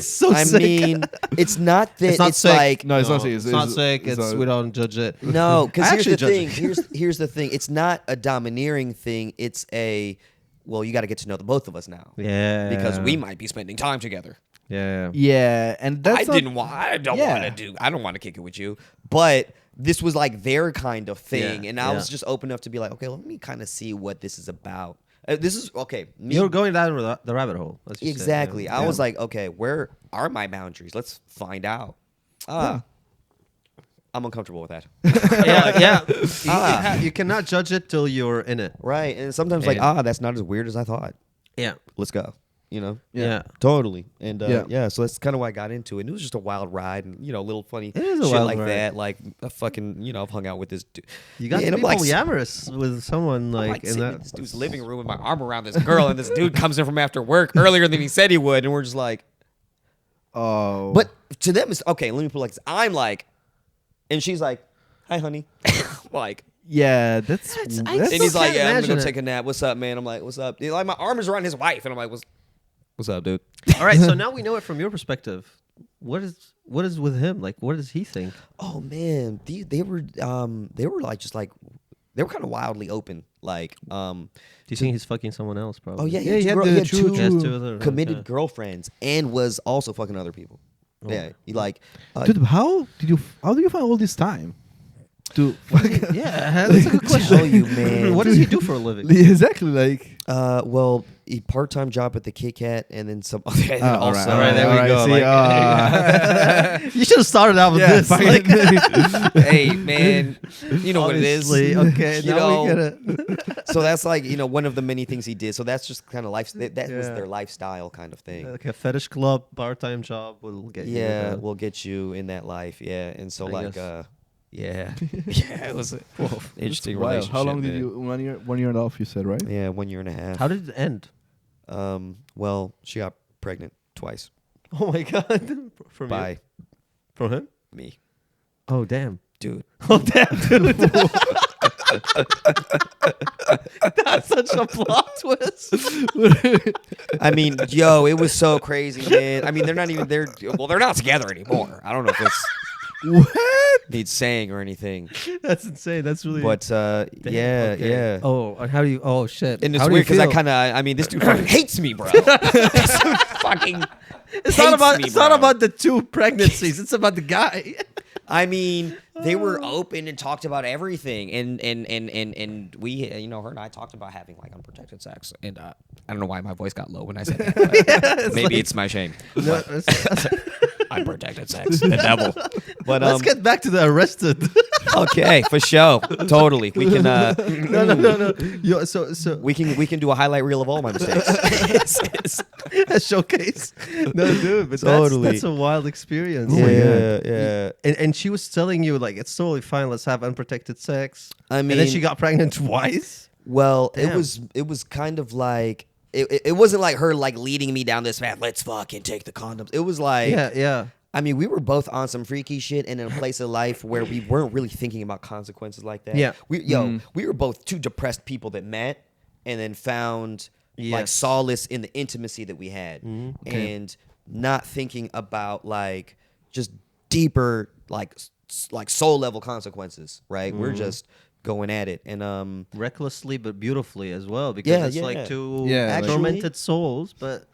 S2: So
S3: I
S1: sick.
S3: mean, it's not that
S1: It's not sick.
S3: like
S2: no, it's not.
S1: It's not sick. It's we don't judge it.
S3: no, because
S1: I
S3: here's the
S1: actually
S3: thing.
S1: judge
S3: Here's the thing. It's not a domineering thing. It's a well, you got to get to know the both of us now.
S1: Yeah.
S3: Because we might be spending time together.
S1: Yeah.
S2: Yeah, and that's
S3: I
S2: not-
S3: don't
S2: Yeah.
S3: want to kick it with you. But this was like their kind of thing,
S1: Yeah,
S3: and I was
S1: yeah.
S3: just open enough to be like, okay, let me kind of see what this is about. This is okay. Me,
S1: You're going down the rabbit hole. Let's just say,
S3: exactly.
S1: yeah.
S3: I was like, okay, where are my boundaries? Let's find out. I'm uncomfortable with that.
S1: yeah.
S3: Ah.
S1: You cannot judge it till you're in it.
S3: Right, and sometimes like, that's not as weird as I thought.
S1: Yeah.
S3: Let's go. You know.
S1: Yeah.
S3: Totally. And
S2: Yeah.
S3: yeah, so that's kind of why I got into it. And it was just a wild ride and, you know, a little funny
S1: It is a
S3: shit
S1: wild
S3: like
S1: ride.
S3: that. Like, a fucking, you know, I've hung out with this dude.
S1: You got
S3: Yeah,
S1: to
S3: and
S1: be
S3: I'm like,
S1: polyamorous with someone
S3: I'm
S1: like
S3: like
S1: in
S3: sitting in
S1: that.
S3: this dude's living room with my arm around this girl, and this dude comes in from after work earlier than he said he would. And we're just like,
S2: Oh,
S3: but to them, it's okay, let me put it like this. I'm like, and she's like, hi, honey. Like,
S2: yeah, that's.
S1: I
S3: and
S1: still
S3: he's like,
S1: can't
S3: yeah, I'm gonna
S1: imagine
S3: go
S1: it.
S3: take a nap. What's up, man? I'm like, what's up? Like, my arm is around his wife, and I'm like, what's up, dude?
S1: All right, so now we know it from your perspective. What is with him? Like, what does he think?
S3: Oh man, they were like just like they were kind of wildly open. Like,
S1: Do you think he's fucking someone else? Probably.
S3: oh yeah,
S2: Yeah, he had
S3: he
S2: the
S3: had
S2: true-
S1: He has two other
S3: committed
S1: yeah.
S3: girlfriends and was also fucking other people. Yeah, he like
S2: dude, how do you find all this time? to
S1: Yeah, that's a good question.
S3: Tell you, man.
S1: What does he do for a living?
S2: exactly like.
S3: Well, a part-time job at the Kit Kat, and then some. And
S2: all
S3: also,
S1: All right, there we go.
S2: See,
S1: Like, you should have started out with
S2: yeah,
S1: this.
S2: fucking-
S1: Like,
S3: hey, man, you know what it is.
S1: obviously. Okay,
S3: You
S1: now we
S3: know,
S1: get it.
S3: So that's like one of the many things he did. So that's just kind of life. That was
S1: Yeah.
S3: their lifestyle kind of thing.
S1: Like a fetish club part-time job will get you.
S3: Yeah,
S1: that.
S3: we'll get you in that life. Yeah, and so
S1: I
S3: like,
S1: guess.
S3: yeah, yeah, it was an interesting
S2: Wow.
S3: relationship.
S2: How long did
S3: man.
S2: you? 1 year, 1 year and a half. You said right?
S3: Yeah, 1 year and a half.
S1: How did it end?
S3: Well, she got pregnant twice
S1: Oh my god! From
S3: by
S1: you? From him?
S3: me,
S1: Oh damn!
S3: dude.
S1: Oh damn, dude! That's such a plot twist.
S3: I mean, yo, it was so crazy, man. I mean, they're not even there. Well, they're not together anymore. I don't know if it's
S2: What?
S3: needs saying or anything,
S1: That's insane. That's really.
S3: but yeah,
S1: okay.
S3: yeah.
S1: Oh, and how do you? Oh shit!
S3: And it's
S1: How do you
S3: weird because I
S1: feel?
S3: kind of, I mean, this dude fucking hates me, bro. This dude fucking
S1: It's not
S3: hates
S1: about.
S3: me,
S1: It's not
S3: bro.
S1: about the two pregnancies. It's about the guy.
S3: I mean, they were open and talked about everything, and we, her and I talked about having like unprotected sex, and I don't know why my voice got low when I said that. But maybe it's my shame.
S1: No,
S3: Unprotected sex, the devil. But
S1: let's get back to the arrested.
S3: okay, for sure, totally. We can
S1: no. So
S3: we can do a highlight reel of all my mistakes.
S1: a showcase. No, dude, but
S3: Totally.
S1: that's a wild experience.
S2: Oh my
S3: yeah.
S1: And she was telling you like it's totally fine. Let's have unprotected sex.
S3: I
S1: and then
S3: mean-
S1: she got pregnant twice.
S3: Well,
S1: Damn.
S3: it was kind of like it wasn't like her like leading me down this path. Let's fucking take the condoms. It was like
S1: Yeah.
S3: I mean, we were both on some freaky shit and in a place of life where we weren't really thinking about consequences like that.
S1: Yeah.
S3: We were both two depressed people that met and then found like
S1: Yes.
S3: solace in the intimacy that we had and not thinking about like just deeper like soul level consequences, right? We're just going at it and
S1: Recklessly but beautifully as well because
S3: Yeah,
S1: it's
S3: yeah.
S1: like two
S2: Yeah, like-
S1: tormented souls, but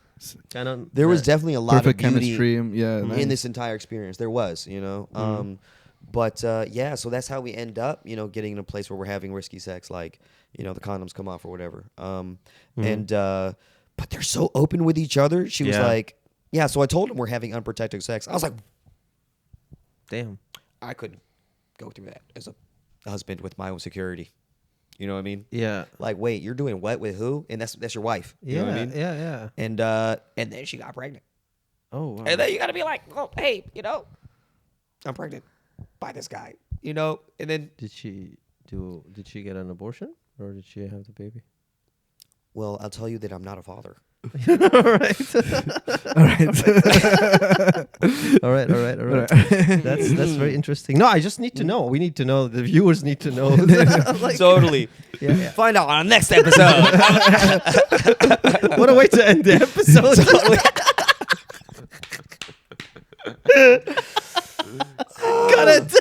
S1: kind of
S3: there was definitely a lot
S2: Perfect
S3: of beauty
S2: chemistry. Yeah.
S3: in
S2: nice.
S3: this entire experience. There was, but yeah, so that's how we end up, getting in a place where we're having risky sex, like, the condoms come off or whatever. And but they're so open with each other. She was
S1: Yeah.
S3: like, yeah. So I told him we're having unprotected sex. I was like,
S1: damn.
S3: I couldn't go through that as a husband with my own security. You know what I mean?
S1: Yeah.
S3: Like, wait, you're doing what with who? And that's your wife. You know what I mean?
S1: Yeah.
S3: And then she got pregnant.
S1: Oh, wow.
S3: And then you got to be like, oh, hey, I'm pregnant by this guy, and then,
S1: Did she get an abortion or did she have the baby?
S3: well, I'll tell you that I'm not a father.
S1: All right.
S2: All right.
S1: All right. That's very interesting. No, I just need to know. We need to know. The viewers need to know. Like,
S3: Totally.
S1: yeah.
S3: Find out on the next episode.
S1: What a way to end the episode. Got it.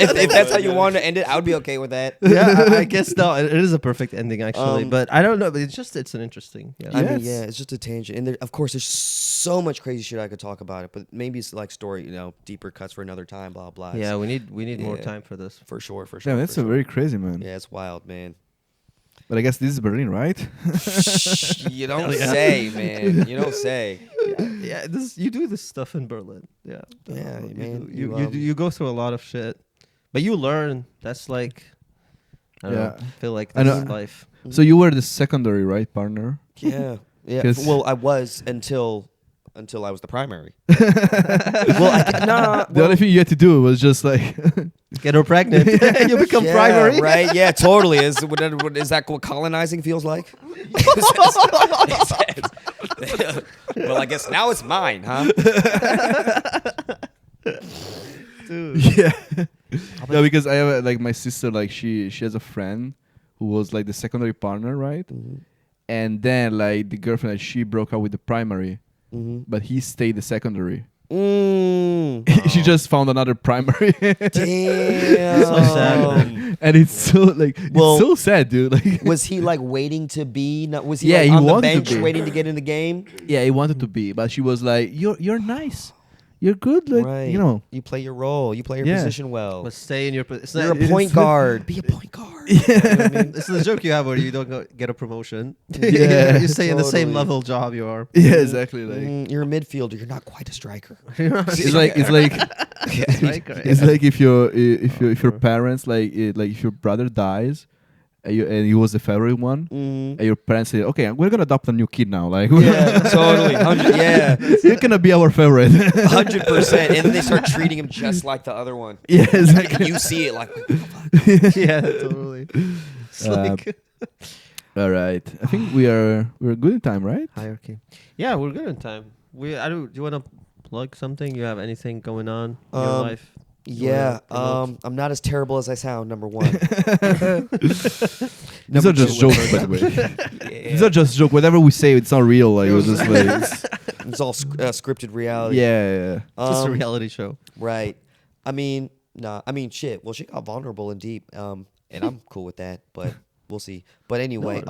S3: if that's how you want to end it, I would be okay with that.
S1: Yeah, I guess no. It is a perfect ending actually,
S3: Um,
S1: but I don't know. But it's an interesting. Yeah.
S3: I mean,
S2: Yes.
S3: yeah, it's just a tangent. And there, of course, there's so much crazy shit I could talk about it, but maybe it's like story, deeper cuts for another time, blah, blah.
S1: Yeah, we need more
S3: Yeah.
S1: time for this.
S3: For sure.
S2: Yeah, that's
S3: for
S2: a
S3: sure.
S2: very crazy, man.
S3: Yeah, it's wild, man.
S2: But I guess this is Berlin, right?
S3: You don't say, man. You don't say.
S1: Yeah, you do this stuff in Berlin. Yeah,
S3: Yeah,
S1: you
S3: man,
S1: do-
S3: you,
S1: you go through a lot of shit, but you learn. That's like, I don't know,
S2: Yeah.
S1: feel like
S2: I
S1: that's
S2: know.
S1: life.
S2: So you were the secondary, right, partner?
S3: Yeah. Yeah.
S2: 'Cause-
S3: Well, I was until I was the primary. Well,
S2: The only thing you had to do was just like,
S1: Get her pregnant. You become
S3: yeah,
S1: primary.
S3: right? Yeah, totally. Is that what colonizing feels like? Well, I guess now it's mine, huh?
S2: yeah. No, because I have like my sister, like she has a friend who was like the secondary partner, right? And then like the girlfriend, like, she broke up with the primary, but he stayed the secondary. She just found another primary.
S3: Damn.
S1: So sad, man.
S2: And it's so like
S3: Well,
S2: it's so sad, dude. Like
S3: Was he like waiting to be? Was he
S2: Yeah,
S3: like
S2: he
S3: on the
S2: wanted to
S3: bench
S2: be.
S3: waiting to get in the game?
S2: yeah, he wanted to be, but she was like, "You're nice. you're good. Like
S3: right.
S2: you know.
S3: you play your role. You play your
S2: Yeah.
S3: position well.
S1: But stay in your. It's
S3: You're
S1: not,
S3: a point guard. Be a point guard. You know what I mean?
S1: This is a joke you have where you don't get a promotion.
S2: Yeah.
S1: You stay in the same
S3: Totally.
S1: level job you are.
S2: Yeah, exactly. Like
S3: You're a midfielder. You're not quite a striker.
S2: it's like it's like if your parents like if your brother dies, and he was the favorite one, and your parents say, okay, we're gonna adopt a new kid now. Like
S3: Yeah, totally. Yeah,
S2: you're gonna be our favorite.
S3: 100%. And then they start treating him just like the other one.
S2: Yeah, exactly.
S3: You see it like,
S1: Yeah, totally. It's like
S2: All right, I think we're good in time, right?
S1: hierarchy. Yeah, we're good in time. Do you want to plug something? You have anything going on in your life?
S3: yeah,
S1: promote?
S3: I'm not as terrible as I sound, number one.
S2: These are just jokes, by the way. These are just jokes. Whatever we say, it's not real. Like it's just like
S3: It's all scripted reality.
S2: yeah.
S1: It's just a reality show.
S3: Right. I mean, nah. I mean, shit. Well, shit got vulnerable and deep. And I'm cool with that. But we'll see. But anyway,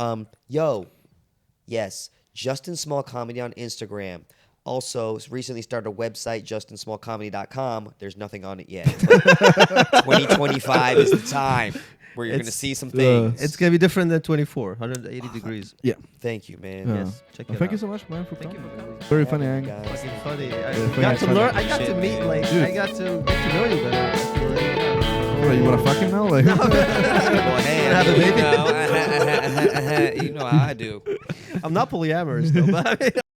S3: yes, Justin Small Comedy on Instagram. Also, recently started a website, justinsmallcomedy.com. There's nothing on it yet. 2025 is the time where you're going to
S1: It's-
S3: see some things.
S1: It's gonna be different than 24, 180 degrees.
S2: Yeah.
S3: Thank you, man.
S2: Yeah.
S1: Yes, check it
S2: Thank you
S1: out.
S2: so much, man, for
S1: Thank you
S2: coming.
S1: for coming.
S2: Very
S3: Yeah,
S2: funny,
S3: man,
S2: Ang.
S3: guys.
S1: Fucking funny. I
S2: funny,
S1: got to
S2: funny.
S1: learn. I got to
S3: Shit,
S1: meet
S3: man.
S1: like
S2: Dude.
S1: I got to get to know you better. I feel like,
S2: What, you wanna fuck him now? Like
S3: Well, hey,
S1: Have a
S3: I mean,
S1: baby?
S3: you know how I do.
S1: I'm not polyamorous though, but I mean,